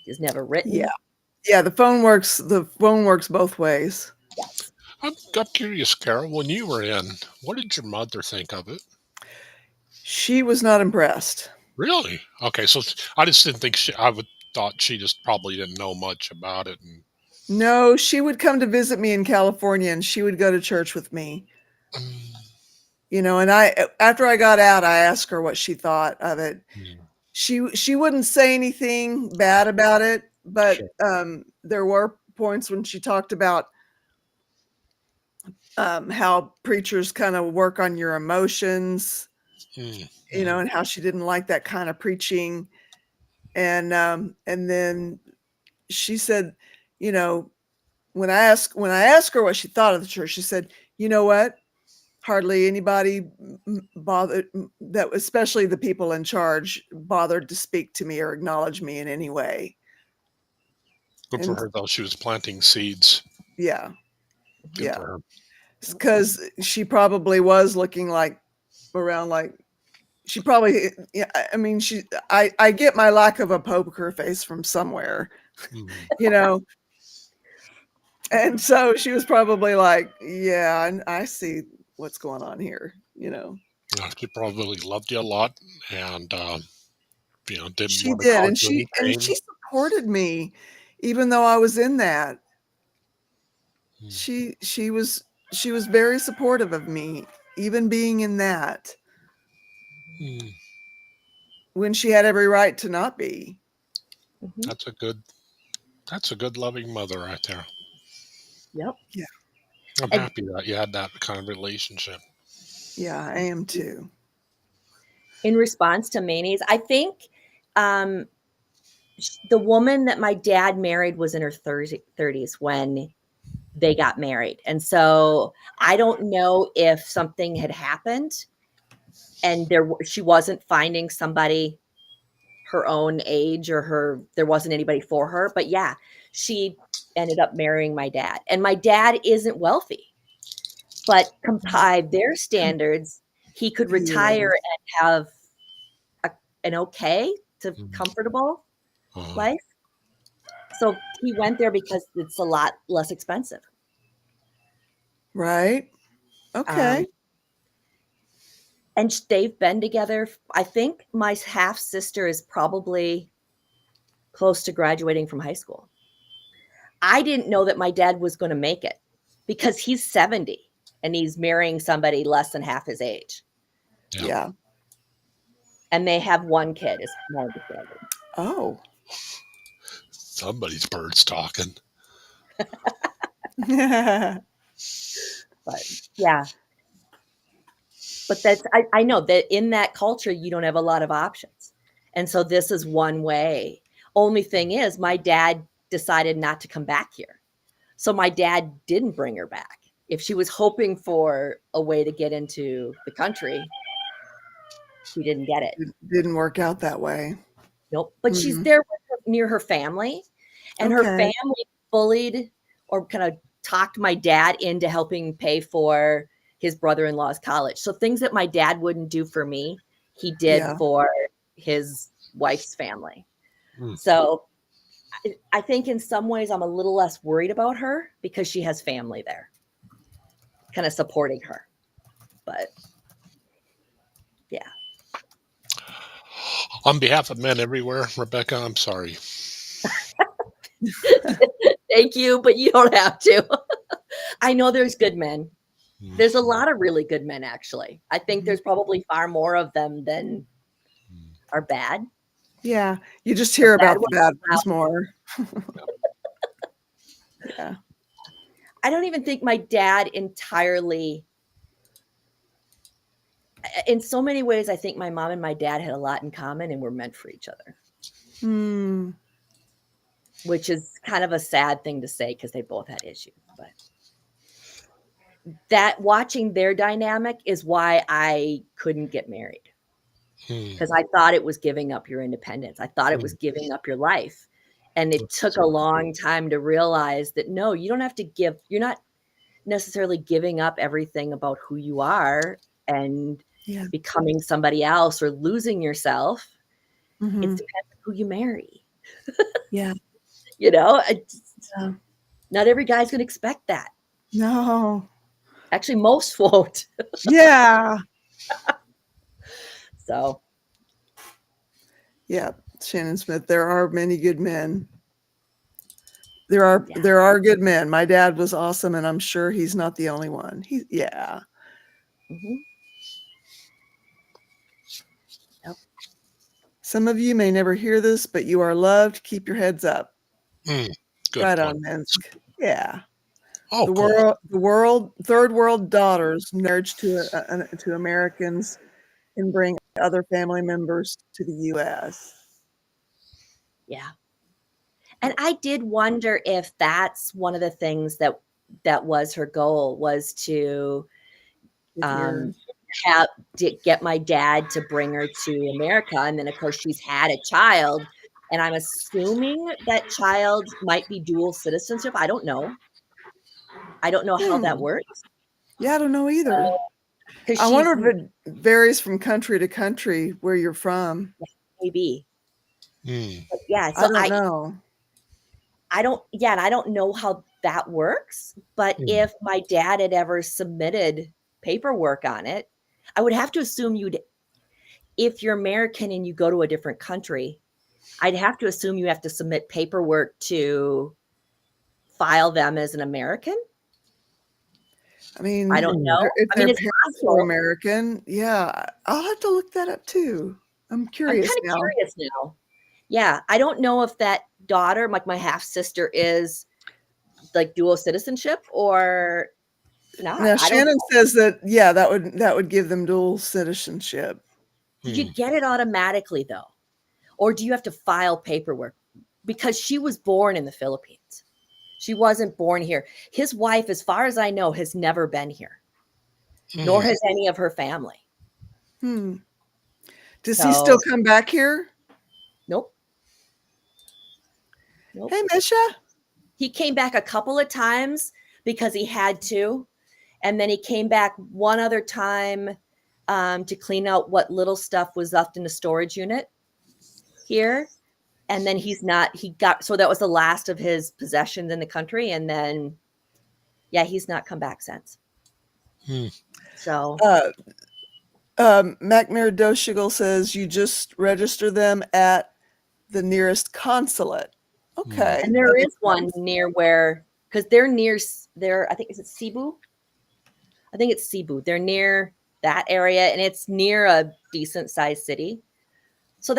He's never written. Yeah. The phone works both ways. Yes. I'm curious, Carol, when you were in, what did your mother think of it? She was not impressed. Really? Okay. So I just didn't think thought she just probably didn't know much about it. And No, she would come to visit me in California and she would go to church with me. And after I got out, I asked her what she thought of it. She wouldn't say anything bad about it, but there were points when she talked about how preachers kind of work on your emotions, and how she didn't like that kind of preaching. And then she said, when I asked her what she thought of the church, she said, you know what? Hardly anybody bothered, that especially the people in charge, bothered to speak to me or acknowledge me in any way. Good for her, though. She was planting seeds. Yeah. Good for her. Because she probably was looking around like she probably, I mean, I get my lack of a poker face from somewhere, and so she was probably like, yeah, I see what's going on here, She probably loved you a lot and, didn't She want to did. cause you any pain. She supported me, even though I was in that. She was very supportive of me, even being in that, when she had every right to not be. That's a good loving mother right there. Yep. Yeah. I'm happy that you had that kind of relationship. Yeah, I am too. In response to Maynie's, I think the woman that my dad married was in her 30s when they got married. And so I don't know if something had happened and she wasn't finding somebody her own age or there wasn't anybody for her. But yeah, she ended up marrying my dad. And my dad isn't wealthy, but by their standards, he could retire and have an okay to comfortable life. So he went there because it's a lot less expensive. Right. Okay. And they've been together. I think my half sister is probably close to graduating from high school. I didn't know that my dad was going to make it because he's 70 and he's marrying somebody less than half his age. Yeah. And they have one kid, is my understanding. Oh. Somebody's bird's talking. But yeah. But I know that in that culture, you don't have a lot of options. And so this is one way. Only thing is, my dad decided not to come back here. So my dad didn't bring her back. If she was hoping for a way to get into the country, she didn't get it. It didn't work out that way. Nope. But she's there near her family. And her family bullied or kind of talked my dad into helping pay for his brother-in-law's college. So things that my dad wouldn't do for me, he did Yeah. for his wife's family. Hmm. So I think in some ways I'm a little less worried about her because she has family there kind of supporting her. But yeah. On behalf of men everywhere, Rebecca, I'm sorry. Thank you, but you don't have to. I know there's good men. Hmm. There's a lot of really good men, actually. I think Mhm. there's probably far more of them than are bad. Yeah. You just hear bad about the bad ones more. Yeah. I don't even think my dad entirely, in so many ways, I think my mom and my dad had a lot in common and were meant for each other, Hmm. which is kind of a sad thing to say because they both had issues. But that watching their dynamic is why I couldn't get married, Hmm. because I thought it was giving up your independence. I thought it was giving up your life. And it took a long time to realize that, no, you don't have to give, you're not necessarily giving up everything about who you are and Yeah. becoming somebody else or losing yourself. Mhm. It depends on who you marry. Yeah. You know, Yeah. not every guy's going to expect that. No. Actually, most won't. Yeah. So, Yeah. Shannon Smith, there are many good men. yeah. There are good men. My dad was awesome, and I'm sure he's not the only one. Yeah. Mhm. Yep. Some of you may never hear this, but you are loved. Keep your heads up. Hmm. Good Right point. on, Minsk. Yeah. Oh, cool. Third world daughters marriage to Americans and bring other family members to the U.S. Yeah. And I did wonder if that's one of the things that was her goal, was to If you're, get my dad to bring her to America. And then, of course, she's had a child. And I'm assuming that child might be dual citizenship. I don't know. I don't know how that works. yeah, I don't know either. Because I she's wonder if it varies from country to country where you're from. maybe. Hmm. But yeah. I So don't know. and I don't know how that works. But Hmm. if my dad had ever submitted paperwork on it, I would have to assume if you're American and you go to a different country, I'd have to assume you have to submit paperwork to file them as an American. I mean, I don't know. if I mean, their it's parents were possible. American, yeah, I'll have to look that up too. I'm I'm curious kind of now. curious now. Yeah, I don't know if that daughter, like my half sister, is like dual citizenship or not. Now I don't Shannon know. says that, yeah, that would give them dual citizenship. Did you get it automatically though? Or do you have to file paperwork? Because she was born in the Philippines. She wasn't born here. His wife, as far as I know, has never been here, nor Hmm. has any of her family. Hmm. Does he still So, come back here? nope. Nope. Hey, Misha. He came back a couple of times because he had to. And then he came back one other time to clean out what little stuff was left in the storage unit here. And then so that was the last of his possessions in the country. And then, yeah, he's not come back since. Hmm. So, Macmir Doshigal says you just register them at the nearest consulate. Okay. and there that is makes one sense. near because they're near there. I think, is it Cebu? I think it's Cebu. They're near that area and it's near a decent sized city. So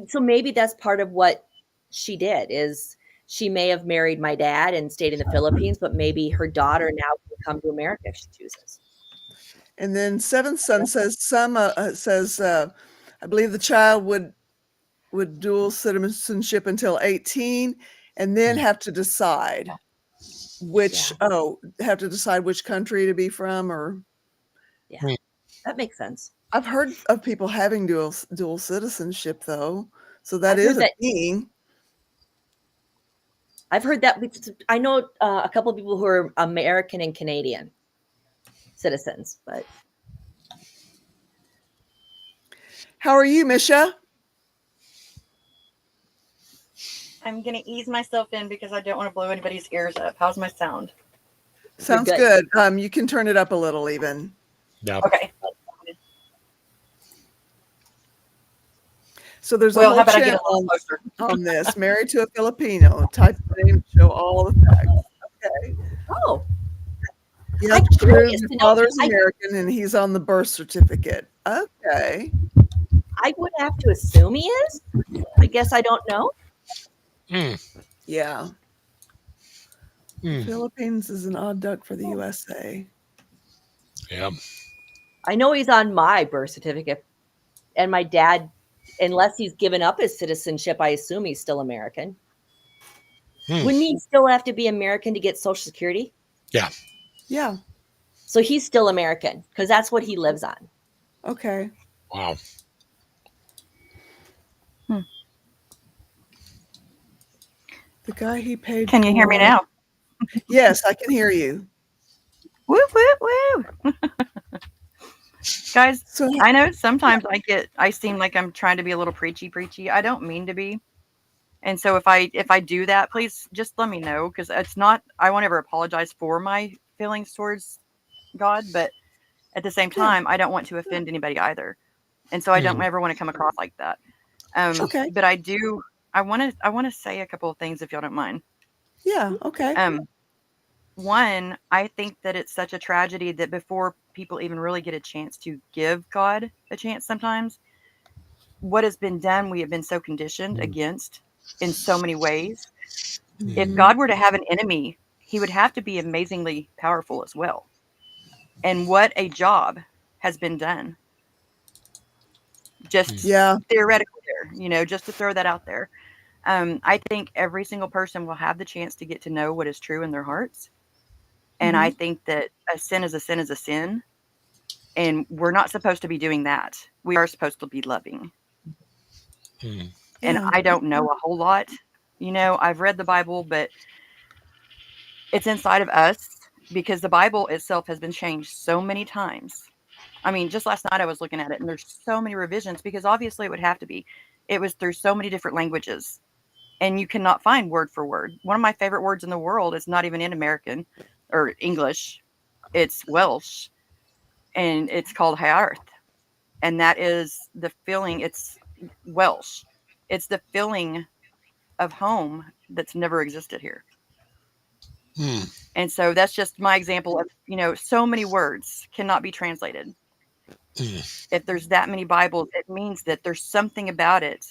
so maybe that's part of what she did is she may have married my dad and stayed in the Philippines, but maybe her daughter now can come to America if she chooses. And then Seventh Son says I believe the child would dual citizenship until 18 and then have to decide have to decide which country to be from. Or Yeah, that makes sense. I've heard of people having dual citizenship though, so that I've is heard a that. thing. I know a couple of people who are American and Canadian. citizens. But How are you, Misha? I'm going to ease myself in because I don't want to blow anybody's ears up. How's my sound? Sounds good. good. You can turn it up a little even. Yeah. Okay. So there's a Well, how whole about I get a channel little closer? on this. Married to a Filipino. Type the name, show all the facts. Okay. oh, Yep. I'm Proves curious the to know. father's American and he's on the birth certificate. Okay. I would have to assume he is. I guess I don't know. Mm. Yeah. Mm. Philippines is an odd duck for the USA. Yeah. I know he's on my birth certificate, and my dad, unless he's given up his citizenship, I assume he's still American. Wouldn't he still have to be American to get Social Security? Yeah. Yeah. So he's still American because that's what he lives on. Okay. Wow. The guy he paid. Can you hear me for- now? Yes, I can hear you. Woo, woo, woo. Guys, So I know sometimes I seem like I'm trying to be a little preachy. I don't mean to be. And so if I do that, please just let me know, because it's not, I won't ever apologize for my feelings towards God, but at the same time, I don't want to offend anybody either. And so I don't ever want to come across like that. Okay. But I want to say a couple of things, if y'all don't mind. Yeah. Okay. One, I think that it's such a tragedy that before people even really get a chance to give God a chance, sometimes what has been done, we have been so conditioned against in so many ways. If God were to have an enemy, he would have to be amazingly powerful as well. And what a job has been done. Just theoretically there, just to throw that out there. I think every single person will have the chance to get to know what is true in their hearts. And I think that a sin is a sin is a sin. And we're not supposed to be doing that. We are supposed to be loving. And I don't know a whole lot. I've read the Bible, but it's inside of us, because the Bible itself has been changed so many times. I mean, just last night I was looking at it, and there's so many revisions, because obviously it would have to be. It was through so many different languages, and you cannot find word for word. One of my favorite words in the world is not even in American or English. It's Welsh, and it's called Haarth. And that is the feeling. It's Welsh. It's the feeling of home that's never existed here. And so that's just my example of, so many words cannot be translated. If there's that many Bibles, it means that there's something about it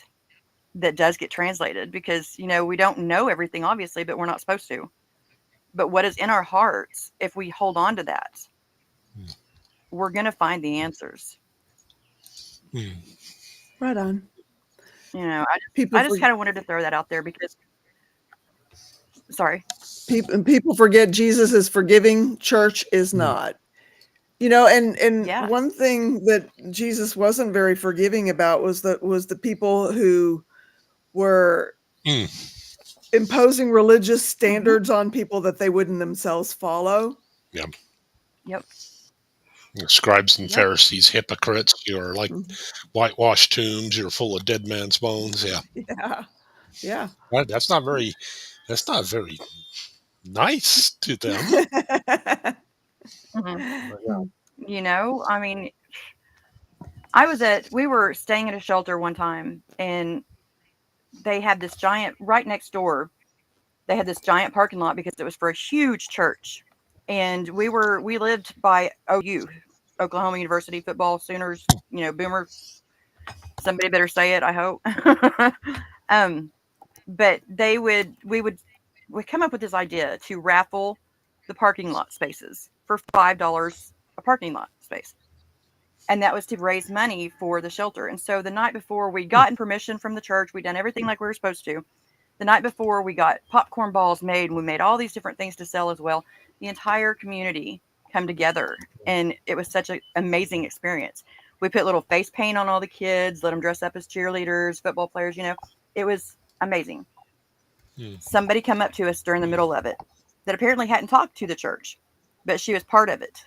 that does get translated, because, we don't know everything, obviously, but we're not supposed to. But what is in our hearts, if we hold on to that, we're going to find the answers. Right on. I just kind of wanted to throw that out there because, sorry. People forget Jesus is forgiving. Church is not. And one thing that Jesus wasn't very forgiving about was the people who were imposing religious standards on people that they wouldn't themselves follow. Yep. Scribes and Pharisees, hypocrites. You're like whitewashed tombs. You're full of dead man's bones. Yeah. That's not very nice to them. I mean, we were staying at a shelter one time, and they had this giant, right next door, they had this giant parking lot because it was for a huge church. And we lived by OU, Oklahoma University football, Sooners, Boomer. Somebody better say it, I hope. But we would come up with this idea to raffle the parking lot spaces for $5 a parking lot space. And that was to raise money for the shelter. And so the night before, we'd gotten permission from the church. We'd done everything like we were supposed to. The night before, we got popcorn balls made, and we made all these different things to sell as well. The entire community come together, and it was such an amazing experience. We put little face paint on all the kids, let them dress up as cheerleaders, football players, It was amazing. Somebody come up to us during the middle of it that apparently hadn't talked to the church, but she was part of it.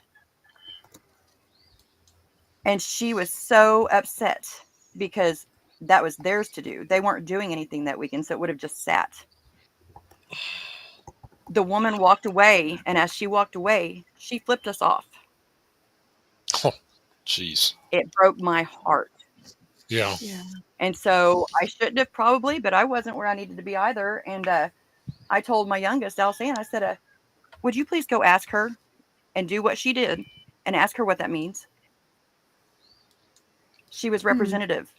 And she was so upset because that was theirs to do. They weren't doing anything that weekend, so it would have just sat. The woman walked away, and as she walked away, she flipped us off. Oh, jeez. It broke my heart. Yeah. Yeah. And so I shouldn't have probably, but I wasn't where I needed to be either. And I told my youngest, Alsan, I said, would you please go ask her and do what she did and ask her what that means? She was representative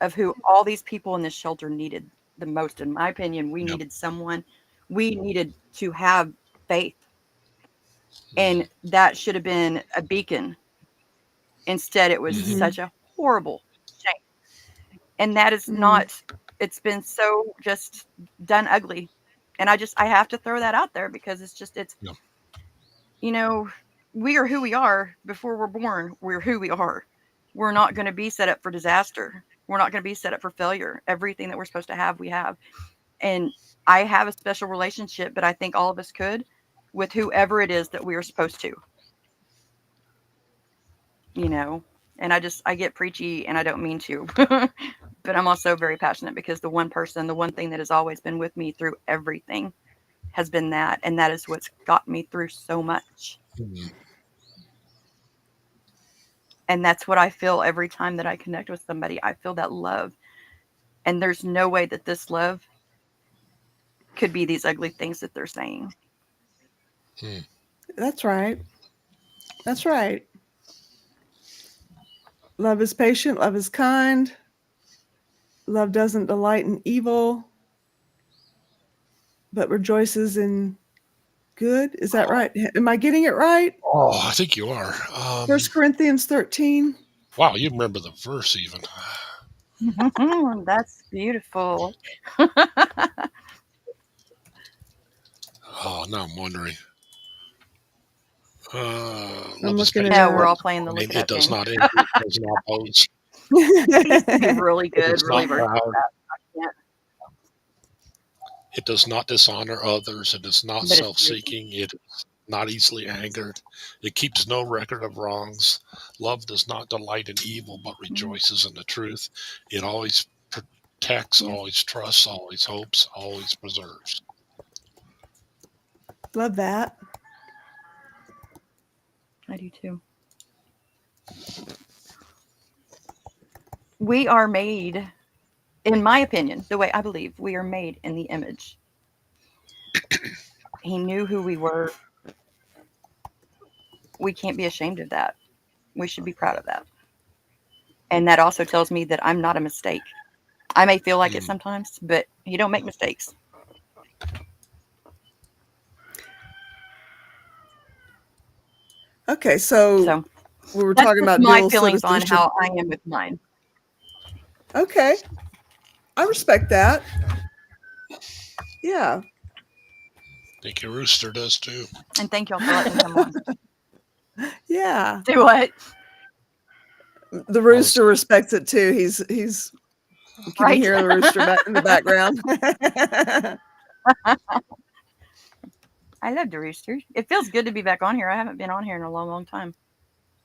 of who all these people in this shelter needed the most. In my opinion, we needed someone. We needed to have faith. And that should have been a beacon. Instead, it was such a horrible shame. And that is not, it's been so just done ugly. And I have to throw that out there because it's, you know, we are who we are before we're born. We're who we are. We're not going to be set up for disaster. We're not going to be set up for failure. Everything that we're supposed to have, we have. And I have a special relationship, but I think all of us could, with whoever it is that we are supposed to. You know, and I get preachy and I don't mean to, but I'm also very passionate because the one thing that has always been with me through everything has been that. And that is what's got me through so much. And that's what I feel every time that I connect with somebody. I feel that love. And there's no way that this love could be these ugly things that they're saying. That's right. That's right. Love is patient. Love is kind. Love doesn't delight in evil, but rejoices in good. Is that right? Am I getting it right? Oh, I think you are. 1 Corinthians 13. Wow, you remember the verse even. That's beautiful. Oh, now I'm wondering. I'm Love is looking patient. it No, up. we're all playing the And look it it up does game. not envy, it does not boast. It used to be really It good, is really not versatile. proud. I can't. It does not dishonor others. It is not But it's self-seeking. It is not easily angered. It keeps no record of wrongs. Love does not delight in evil, but rejoices in the truth. It always protects, always trusts, always hopes, always preserves. Love that. I do too. We are made, in my opinion, the way I believe, we are made in the image. He knew who we were. We can't be ashamed of that. We should be proud of that. And that also tells me that I'm not a mistake. I may feel like it sometimes, but you don't make mistakes. Okay, so we were that's talking about my dual feelings on citizenship. how I am with mine. Okay, I respect that. Yeah. I think your rooster does too. And thank y'all for letting me come on. Yeah. Do what? The rooster respects it too. Can Right. you hear the rooster back in the background? I love the rooster. It feels good to be back on here. I haven't been on here in a long, long time.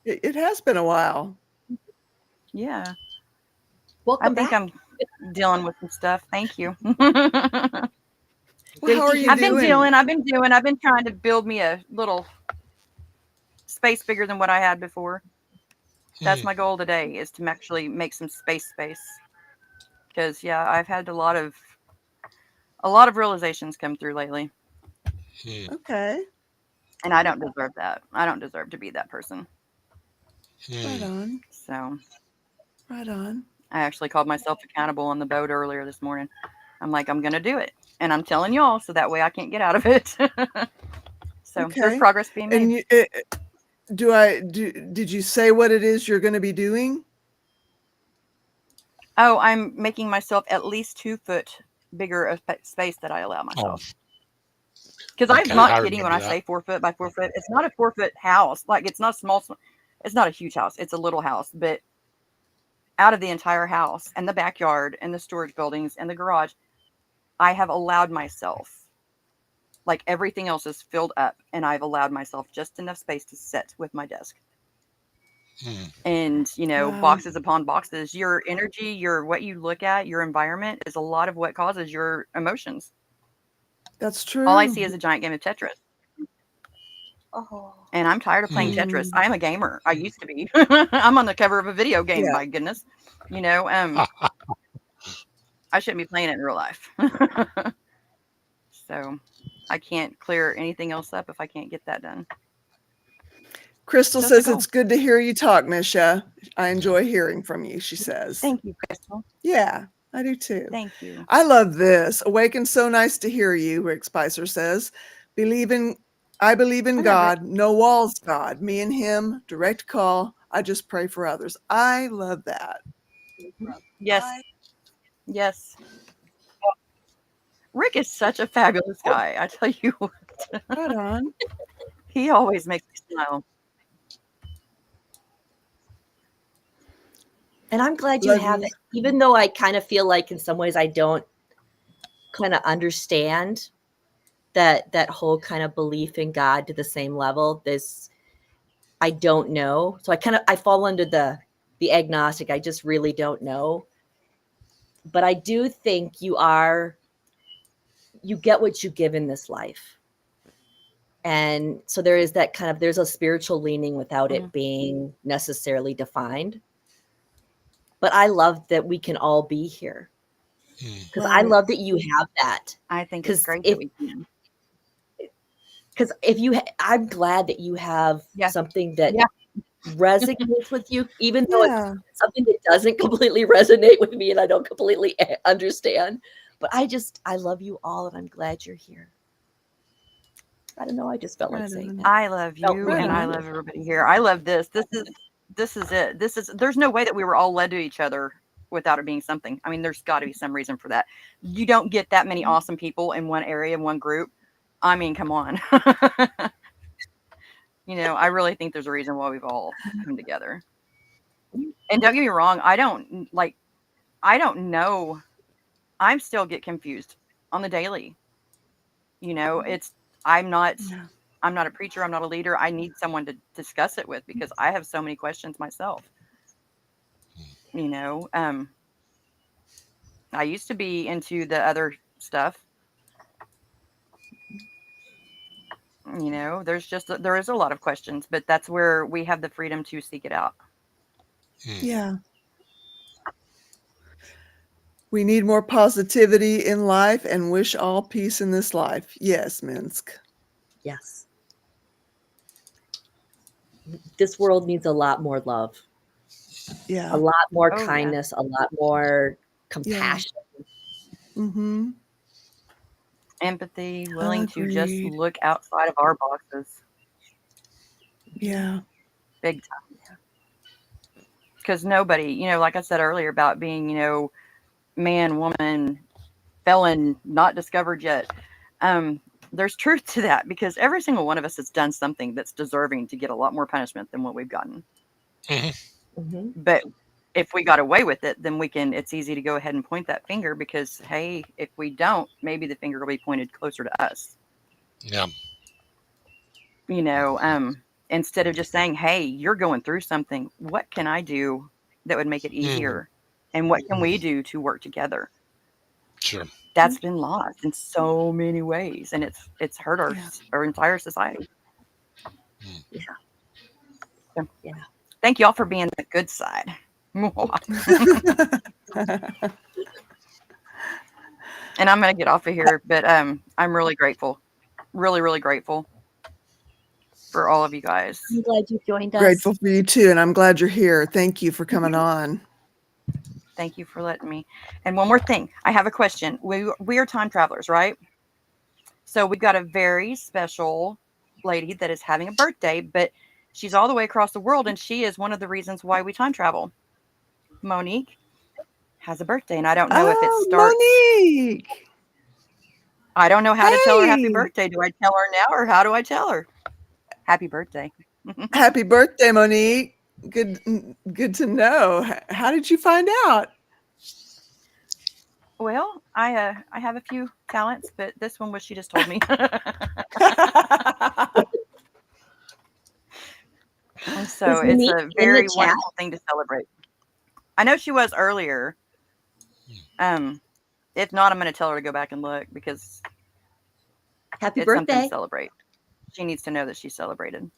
It has been a while. Yeah. Welcome I think back. I'm dealing with some stuff. Thank you. Well, how are you doing? I've been trying to build me a little space bigger than what I had before. That's my goal today, is to actually make some space. Because I've had a lot of realizations come through lately. Okay. And I don't deserve that. I don't deserve to be that person. Right on. So Right on. I actually called myself accountable on the boat earlier this morning. I'm like, I'm going to do it. And I'm telling y'all so that way I can't get out of it. So there's progress being made. And did you say what it is you're going to be doing? Oh, I'm making myself at least 2 foot bigger of space that I allow myself. Because I'm not kidding when I say 4 foot by 4 foot. It's not a 4 foot house. Like, it's not small. It's not a huge house. It's a little house. But out of the entire house and the backyard and the storage buildings and the garage, I have allowed myself, like, everything else is filled up, and I've allowed myself just enough space to sit with my desk. And, Wow. boxes upon boxes. Your energy, what you look at, your environment is a lot of what causes your emotions. That's true. All I see is a giant game of Tetris. Oh. And I'm tired of playing Tetris. Mm. I am a gamer. I used to be. I'm on the cover of a video game, Yeah. my goodness. I shouldn't be playing it in real life. So I can't clear anything else up if I can't get that done. Crystal So says go. it's good to hear you talk, Misha. I enjoy hearing from you, she says. Thank you, Crystal. Yeah, I do too. Thank you. I love this. Awaken, so nice to hear you, Rick Spicer says. I believe in God. No walls, God. Me and him, direct call. I just pray for others. I love that. Yes. Yes. Rick is such a fabulous guy. I tell you what. Right on. He always makes me smile. And I'm glad you Love have you. it, even though I kind of feel like in some ways I don't kind of understand that whole kind of belief in God to the same level. I don't know. So I fall under the agnostic. I just really don't know. But I do think you get what you give in this life. And so there is that there's a spiritual leaning without it being necessarily defined. But I love that we can all be here. Because I love that you have that. I think it's great that we can. Because I'm glad that you have something that resonates with you, even though it's something that doesn't completely resonate with me and I don't completely understand. But I love you all and I'm glad you're here. I don't know. I just felt like saying that. I love you and I love everybody here. I love this. This is it. There's no way that we were all led to each other without it being something. I mean, there's got to be some reason for that. You don't get that many awesome people in one area, in one group. I mean, come on. I really think there's a reason why we've all come together. And don't get me wrong, I don't know. I still get confused on the daily. I'm not a preacher. I'm not a leader. I need someone to discuss it with because I have so many questions myself. I used to be into the other stuff. There is a lot of questions, but that's where we have the freedom to seek it out. Yeah. We need more positivity in life and wish all peace in this life. Yes, Minsk. Yes. This world needs a lot more love. Yeah. A lot more kindness, a lot more compassion. Yeah. Mm-hmm. Empathy, willing to just look outside of our boxes. Yeah. Big time. Yeah. Because nobody, like I said earlier about being, man, woman, felon, not discovered yet. There's truth to that because every single one of us has done something that's deserving to get a lot more punishment than what we've gotten. But if we got away with it, then it's easy to go ahead and point that finger because, hey, if we don't, maybe the finger will be pointed closer to us. Yeah. Instead of just saying, hey, you're going through something, what can I do that would make it easier? And what can we do to work together? Sure. That's been lost in so many ways, and it's hurt our entire society. Yeah. So, thank you all for being the good side. And I'm going to get off of here, but I'm really grateful. Really, really grateful for all of you guys. I'm glad you joined us. Grateful for you too, and I'm glad you're here. Thank you for coming on. Thank you for letting me. And one more thing. I have a question. We are time travelers, right? So we've got a very special lady that is having a birthday, but she's all the way across the world, and she is one of the reasons why we time travel. Monique has a birthday, and I don't know if it starts. Monique! I don't know how to tell her happy birthday. Do I tell her now, or how do I tell her? Happy birthday. Happy birthday, Monique. Good to know. How did you find out? Well, I have a few talents, but this one was she just told me. I'm So Is it's Monique a in the very chat? wonderful thing to celebrate. I know she was earlier. If not, I'm going to tell her to go back and look because Happy it's something to birthday. celebrate. She needs to know that she's celebrated.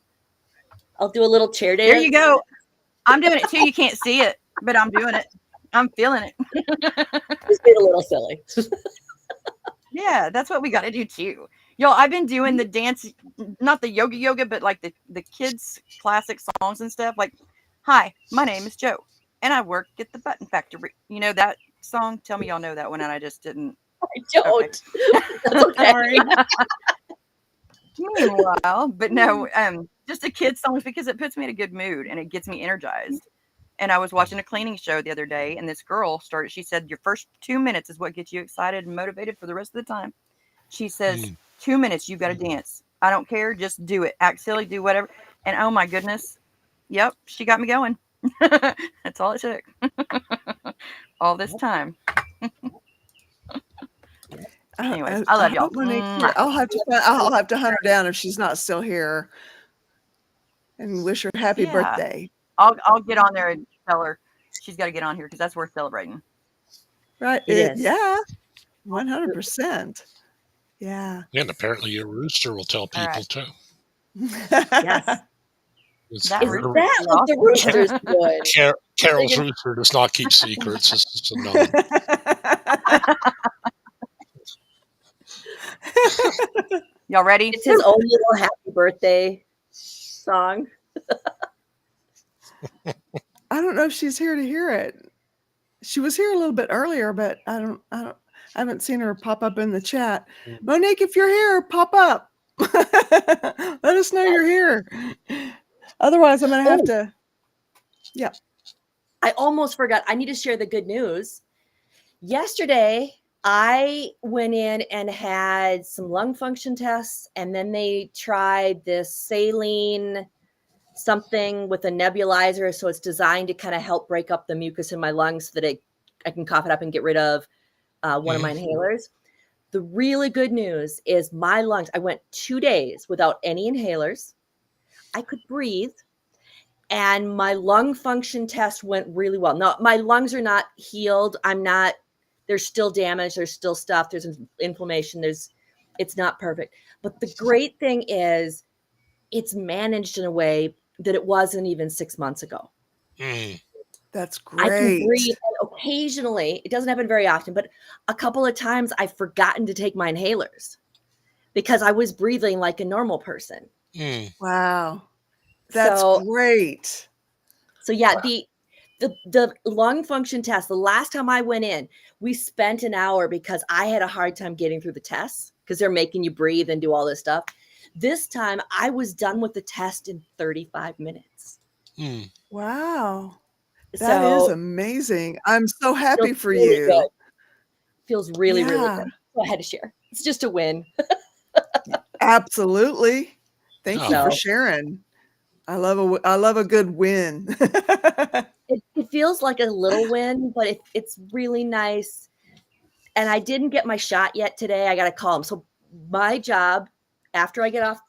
I'll do a little chair dance. There you go. I'm doing it too. You can't see it, but I'm doing it. I'm feeling it. Just get a little silly. Yeah, that's what we got to do too. Yo, I've been doing the dance, not the yoga, but like the kids' classic songs and stuff. Like, hi, my name is Joe, and I work at the Button Factory. You know that song? Tell me y'all know that one, and I just didn't. I don't. Okay. That's okay. Sorry. Meanwhile, but no, just the kids' songs because it puts me in a good mood and it gets me energized. And I was watching a cleaning show the other day, and this girl started. She said, "Your first 2 minutes is what gets you excited and motivated for the rest of the time." She says, 2 minutes, you got to dance. I don't care. Just do it. Act silly, do whatever. And oh my goodness. Yep. She got me going. That's all it took. All this time. Anyways, I love y'all. hope Monique's here. I'll have to hunt her down if she's not still here and wish her happy birthday. I'll get on there and tell her she's got to get on here because that's worth celebrating. Right. It is. Yeah. 100%. Yeah. And apparently your rooster will tell people right. too. Yes. It's That Is very- rooster- that what the rooster's doing? Carol's rooster does not keep secrets. This is a known. Y'all ready? It's his own little happy birthday song. I don't know if she's here to hear it. She was here a little bit earlier, but I haven't seen her pop up in the chat. Monique, if you're here, pop up. Let us know you're here. Otherwise, I'm going to have to. Yeah. I almost forgot. I need to share the good news. Yesterday, I went in and had some lung function tests, and then they tried this saline something with a nebulizer. So it's designed to kind of help break up the mucus in my lungs so that I can cough it up and get rid of one of my inhalers. The really good news is my lungs, I went 2 days without any inhalers. I could breathe. And my lung function test went really well. Now, my lungs are not healed. There's still damage. There's still stuff. There's inflammation. It's not perfect. But the great thing is it's managed in a way that it wasn't even 6 months ago. That's I can great. breathe. And occasionally, it doesn't happen very often, but a couple of times I've forgotten to take my inhalers because I was breathing like a normal person. Wow. That's great. So yeah, the lung function test, the last time I went in, we spent an hour because I had a hard time getting through the tests because they're making you breathe and do all this stuff. This time I was done with the test in 35 minutes. Wow. That is amazing. I'm so happy for really you. Good. Feels really, really good. So I had to share. It's just a win. Absolutely. Thank you for sharing. I love a good win. It feels like a little win, but it's really nice. And I didn't get my shot yet today. I got to call them. So my job after I get off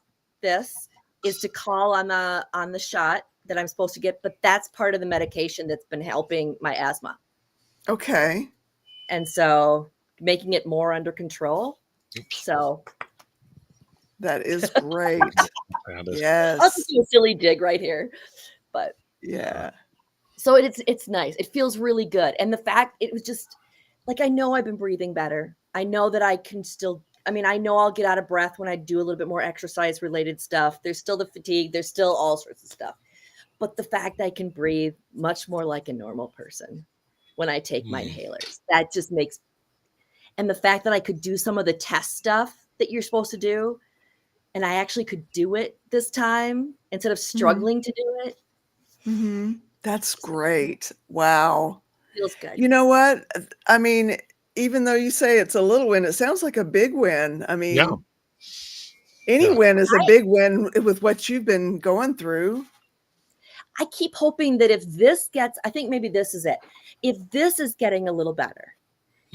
this is to call on the shot that I'm supposed to get, but that's part of the medication that's been helping my asthma. Okay. And so making it more under control. So that is great. Yes. I'll just do a silly dig right here. But yeah. So it's nice. It feels really good. And the fact it was just like, I know I've been breathing better. I know that I can still, I know I'll get out of breath when I do a little bit more exercise related stuff. There's still the fatigue. There's still all sorts of stuff. But the fact that I can breathe much more like a normal person when I take my inhalers, that just makes, and the fact that I could do some of the test stuff that you're supposed to do, and I actually could do it this time instead of struggling to do it. Mm-hmm. That's great. Wow. Feels good. You know what? Even though you say it's a little win, it sounds like a big win. Any win is a big win with what you've been going through. I keep hoping that if this gets, I think maybe this is it. If this is getting a little better,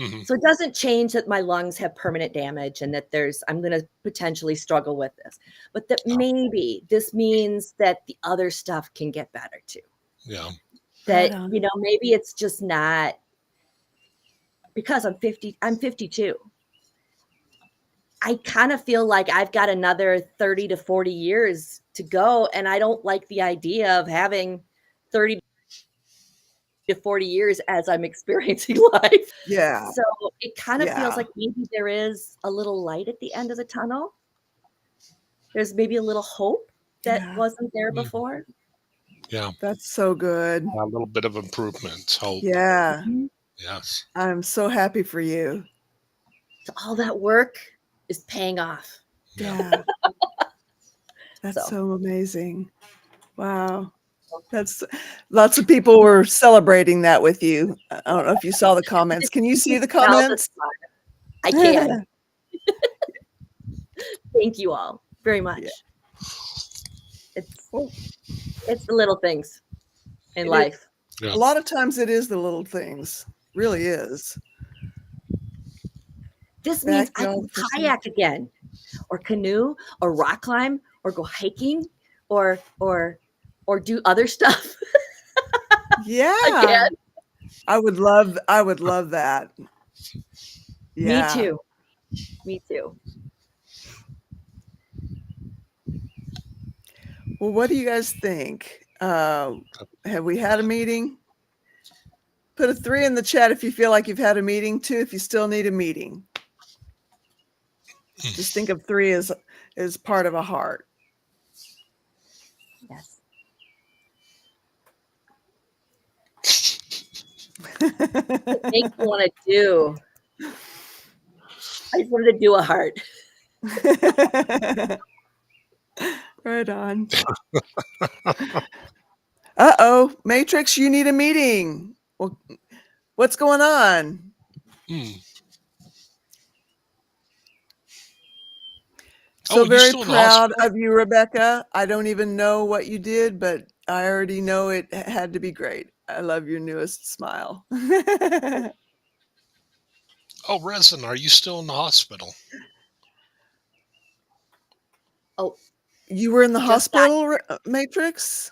Mhm. So it doesn't change that my lungs have permanent damage and that I'm going to potentially struggle with this, but that maybe this means that the other stuff can get better too. Yeah. That, Right on. maybe it's just not because I'm 52. I kind of feel like I've got another 30 to 40 years to go. And I don't like the idea of having 30 to 40 years as I'm experiencing life. Yeah. So it kind of feels Yeah. like maybe there is a little light at the end of the tunnel. There's maybe a little hope that Yeah. wasn't there Mhm. before. Yeah. That's so good. A little bit of improvement. Hope. Yeah. Yes. I'm so happy for you. So all that work is paying off. Yeah. That's So so amazing. Wow. That's lots of people were celebrating that with you. I don't know if you saw the comments. Can you see the tell the comments? smile. I can. Thank you all very much. Yeah. It's the little things in It is. life. Yeah. A lot of times it is the little things. Really is. This means I Backyard can for some- kayak again, or canoe, or rock climb, or go hiking, or do other stuff Yeah. again. I would love that. Yeah. Me too. Me too. Well, what do you guys think? Have we had a meeting? Put a 3 in the chat if you feel like you've had a meeting. 2 if you still need a meeting. Just think of 3 as part of a heart. Yes. What makes me want to do? I just wanted to do a heart. Right on. Uh-oh, Matrix, you need a meeting. Well, what's going on? So Oh, you're very still in the proud hospital? of you, Rebecca. I don't even know what you did, but I already know it had to be great. I love your newest smile. Oh, Resin, are you still in the hospital? Oh, You were in the Just hospital, Matrix?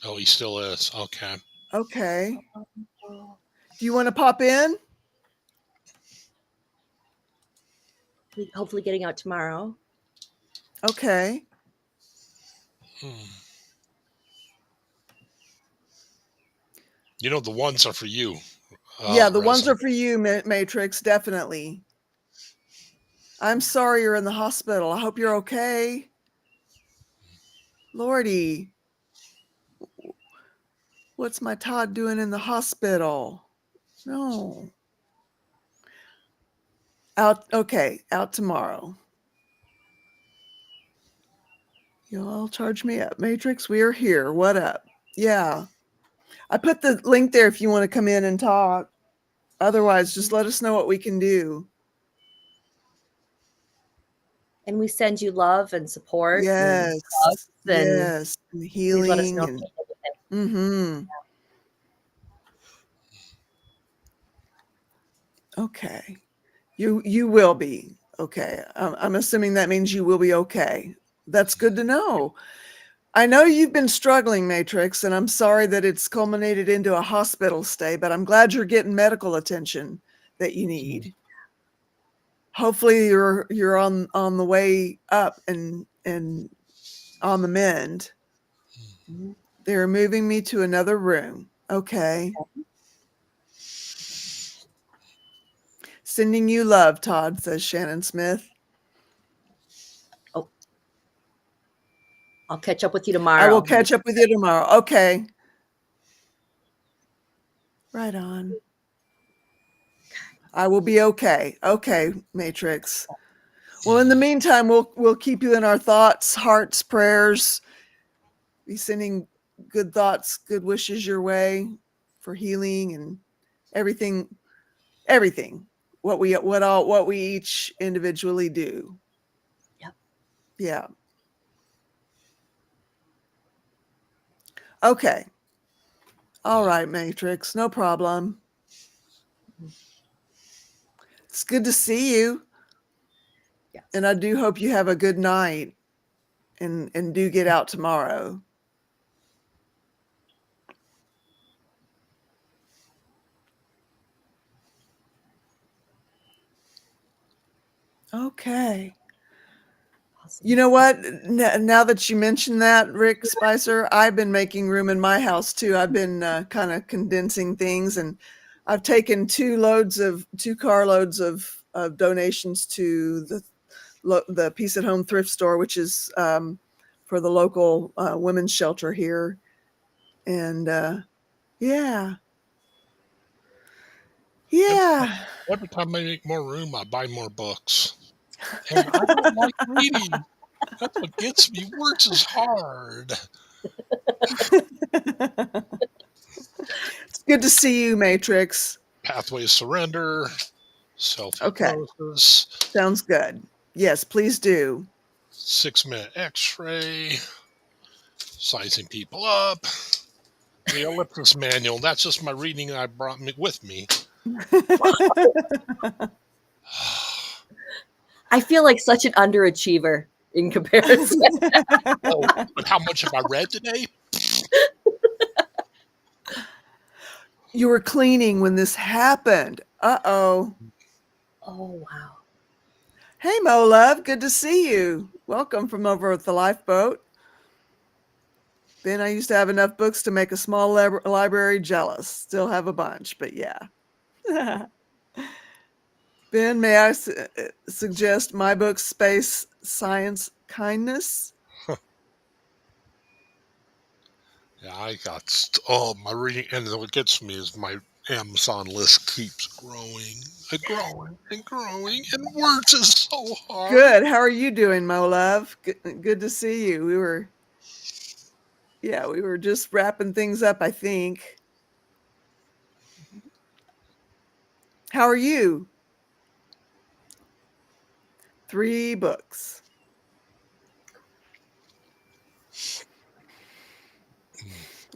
Oh, he still is. Okay. Okay. Do you want to pop in? hopefully getting out tomorrow. Okay. The ones are for you. Yeah, the ones Resin. are for you, Matrix, definitely. I'm sorry you're in the hospital. I hope you're okay. Lordy, what's my Todd doing in the hospital? No. Out tomorrow. You'll all charge me up. Matrix, we are here. What up? Yeah. I put the link there if you want to come in and talk. Otherwise, just let us know what we can do. And we send you love and support. Yes. And Yes. And please let us know. healing. Mm-hmm. Okay. You will be okay. I'm assuming that means you will be okay. That's good to know. I know you've been struggling, Matrix, and I'm sorry that it's culminated into a hospital stay, but I'm glad you're getting medical attention that you need. Hopefully you're on the way up and on the mend. They're moving me to another room. Okay. Sending you love, Todd, says Shannon Smith. Oh, I'll catch up with you tomorrow. I will catch up with you tomorrow. Okay. Right on. I will be okay. Okay, Matrix. Well, in the meantime, we'll keep you in our thoughts, hearts, prayers. Be sending good thoughts, good wishes your way for healing and everything. What we each individually do. Yep. Yeah. Okay. All right, Matrix. No problem. It's good to see you. Yes. And I do hope you have a good night and do get out tomorrow. Okay. Awesome. You know what? Now that you mentioned that, Rick Spicer, I've been making room in my house too. I've been kind of condensing things, and I've taken 2 carloads of donations to the Peace at Home thrift store, which is for the local women's shelter here. And yeah. Every time I make more room, I buy more books. And I don't like reading. That's what gets me. Words is hard. It's good to see you, Matrix. Pathway of surrender, Okay. self-hypnosis, Sounds good. Yes, please do. 6-minute x-ray, sizing people up, the ellipsis manual. That's just my reading I brought with me. I feel like such an underachiever in comparison. Oh, but how much have I read today? You were cleaning when this happened. Uh-oh. Oh, wow. Hey, Mo Love. Good to see you. Welcome from over at the Lifeboat. Ben, I used to have enough books to make a small library jealous. Still have a bunch, but yeah. Ben, may I suggest my book, Space, Science, Kindness? Yeah, I got my reading, and what gets me is my Amazon list keeps growing and growing and growing, and words is so hard. Good. How are you doing, Mo Love? Good to see you. We were just wrapping things up, I think. How are you? 3 books.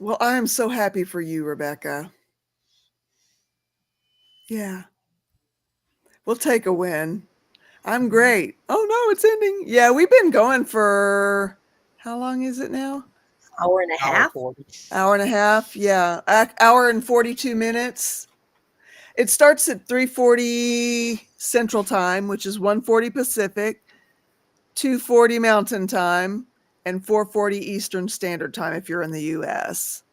Well, I am so happy for you, Rebecca. Yeah. We'll take a win. I'm great. Oh, no, it's ending. Yeah, we've been going for, how long is it now? Hour and a half? Hour and a half. Yeah. Hour and 42 minutes. It starts at 3:40 Central Time, which is 1:40 Pacific, 2:40 Mountain Time, and 4:40 Eastern Standard Time if you're in the U.S.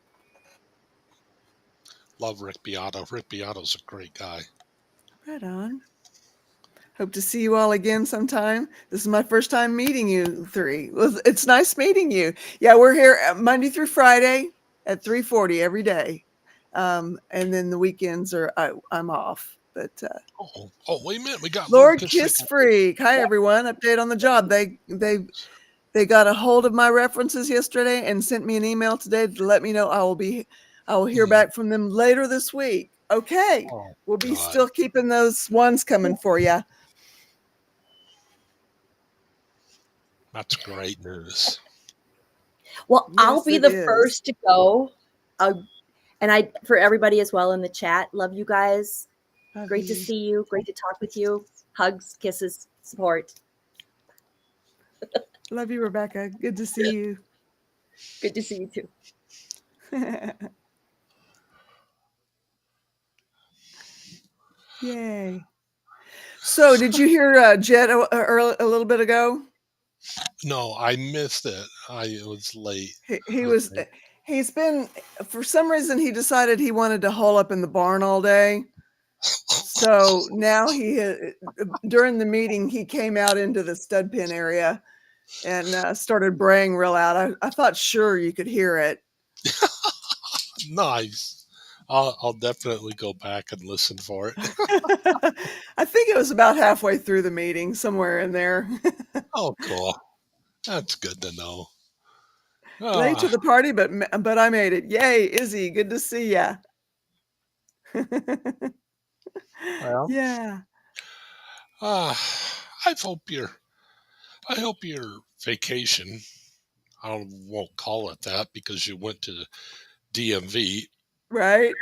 Love Rick Beato. Rick Beato's a great guy. Right on. Hope to see you all again sometime. This is my first time meeting you 3. Well, it's nice meeting you. Yeah, we're here Monday through Friday at 3:40 every day. And then the weekends I'm off. But wait a minute, we got Lord Kiss Freak. Hi everyone. Update on the job. They got a hold of my references yesterday and sent me an email today to let me know I will hear back from them later this week. Okay. We'll be still keeping those ones coming for you. That's great news. Well, Yes, I'll be it the is. first to go. And I, for everybody as well in the chat, love you guys. Love Great to you. see you. Great to talk with you. Hugs, kisses, support. Love you, Rebecca. Good to see you. Good to see you too. Yay. So did you hear Jet a little bit ago? No, I missed it. It was late. He's been, for some reason, he decided he wanted to hole up in the barn all day. So now during the meeting, he came out into the stud pen area and started braying real loud. I thought sure you could hear it. Nice. I'll definitely go back and listen for it. I think it was about halfway through the meeting, somewhere in there. Oh, cool. That's good to know. Late to the party, but I made it. Yay, Izzy, good to see ya. Well, yeah. I hope your vacation, I won't call it that because you went to DMV, Right?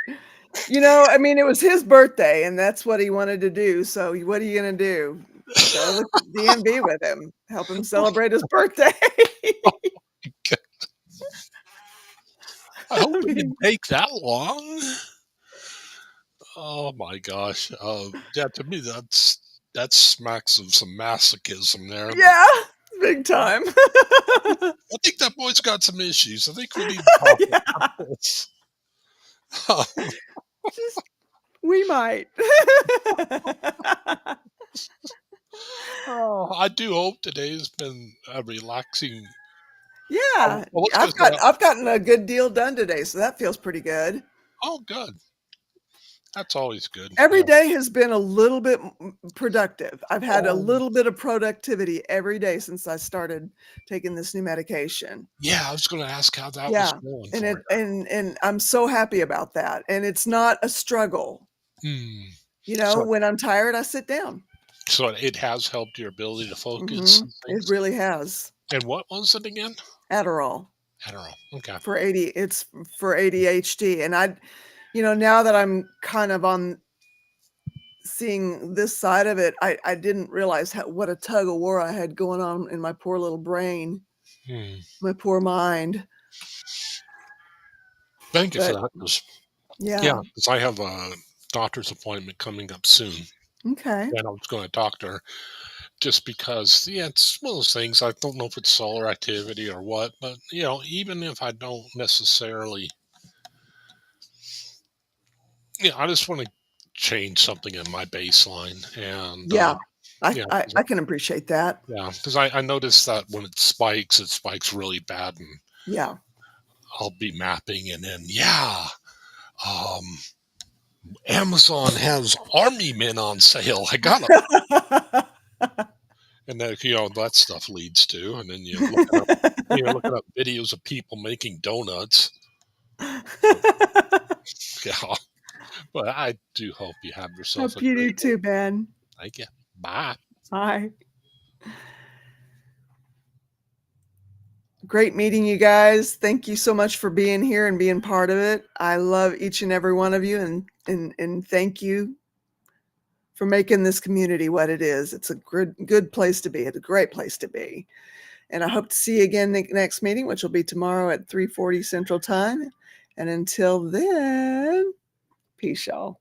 You know, I mean, it was his birthday, and that's what he wanted to do, so what are you gonna do? Go to the DMV with him, help him celebrate his birthday. I hope I it didn't mean, take that long. Oh my gosh. Yeah, to me that smacks of some masochism there. But yeah, big time. I think that boy's got some issues. I think we need to talk about Yeah, this. just we might. Oh, I do hope today's been a relaxing. Yeah, Well, let's go. I've gotten a good deal done today, so that feels pretty good. Oh, good. That's always good. Every Yeah. day has been a little bit productive. I've had a Oh, little bit of productivity every day since I started taking this new medication. yeah. I was going to ask how that was Yeah, going and for it and I'm so happy about that, and it's not a struggle. you. Hmm. You know, So, when I'm tired, I sit down. so it has helped your ability to focus and It things. really has. And what was it again? Adderall Adderall. Okay. for it's for ADHD, and now that I'm kind of on seeing this side of it, I didn't realize what a tug of war I had going on in my poor little brain, Hmm. my poor mind. Thank you for But that. 'Cause yeah, yeah, because I have a doctor's appointment coming up soon, okay. and I was going to talk to her just because, yeah, it's one of those things. I don't know if it's solar activity or what, but even if I don't necessarily, I just want to change something in my baseline, and Yeah, yeah, I can appreciate that. yeah, because I noticed that when it spikes really bad, and Yeah. I'll be mapping, and then um, Amazon has army men on sale. I got them. And then that stuff leads to, and then looking up videos of people making donuts. Yeah, but I do hope you have yourself a Hope you do great day. too, Ben. Thank you. Bye. Bye. Great meeting you guys. Thank you so much for being here and being part of it. I love each and every one of you, and thank you for making this community what it is. It's a good place to be. It's a great place to be. And I hope to see you again next meeting, which will be tomorrow at 3:40 Central Time. And until then, peace, y'all.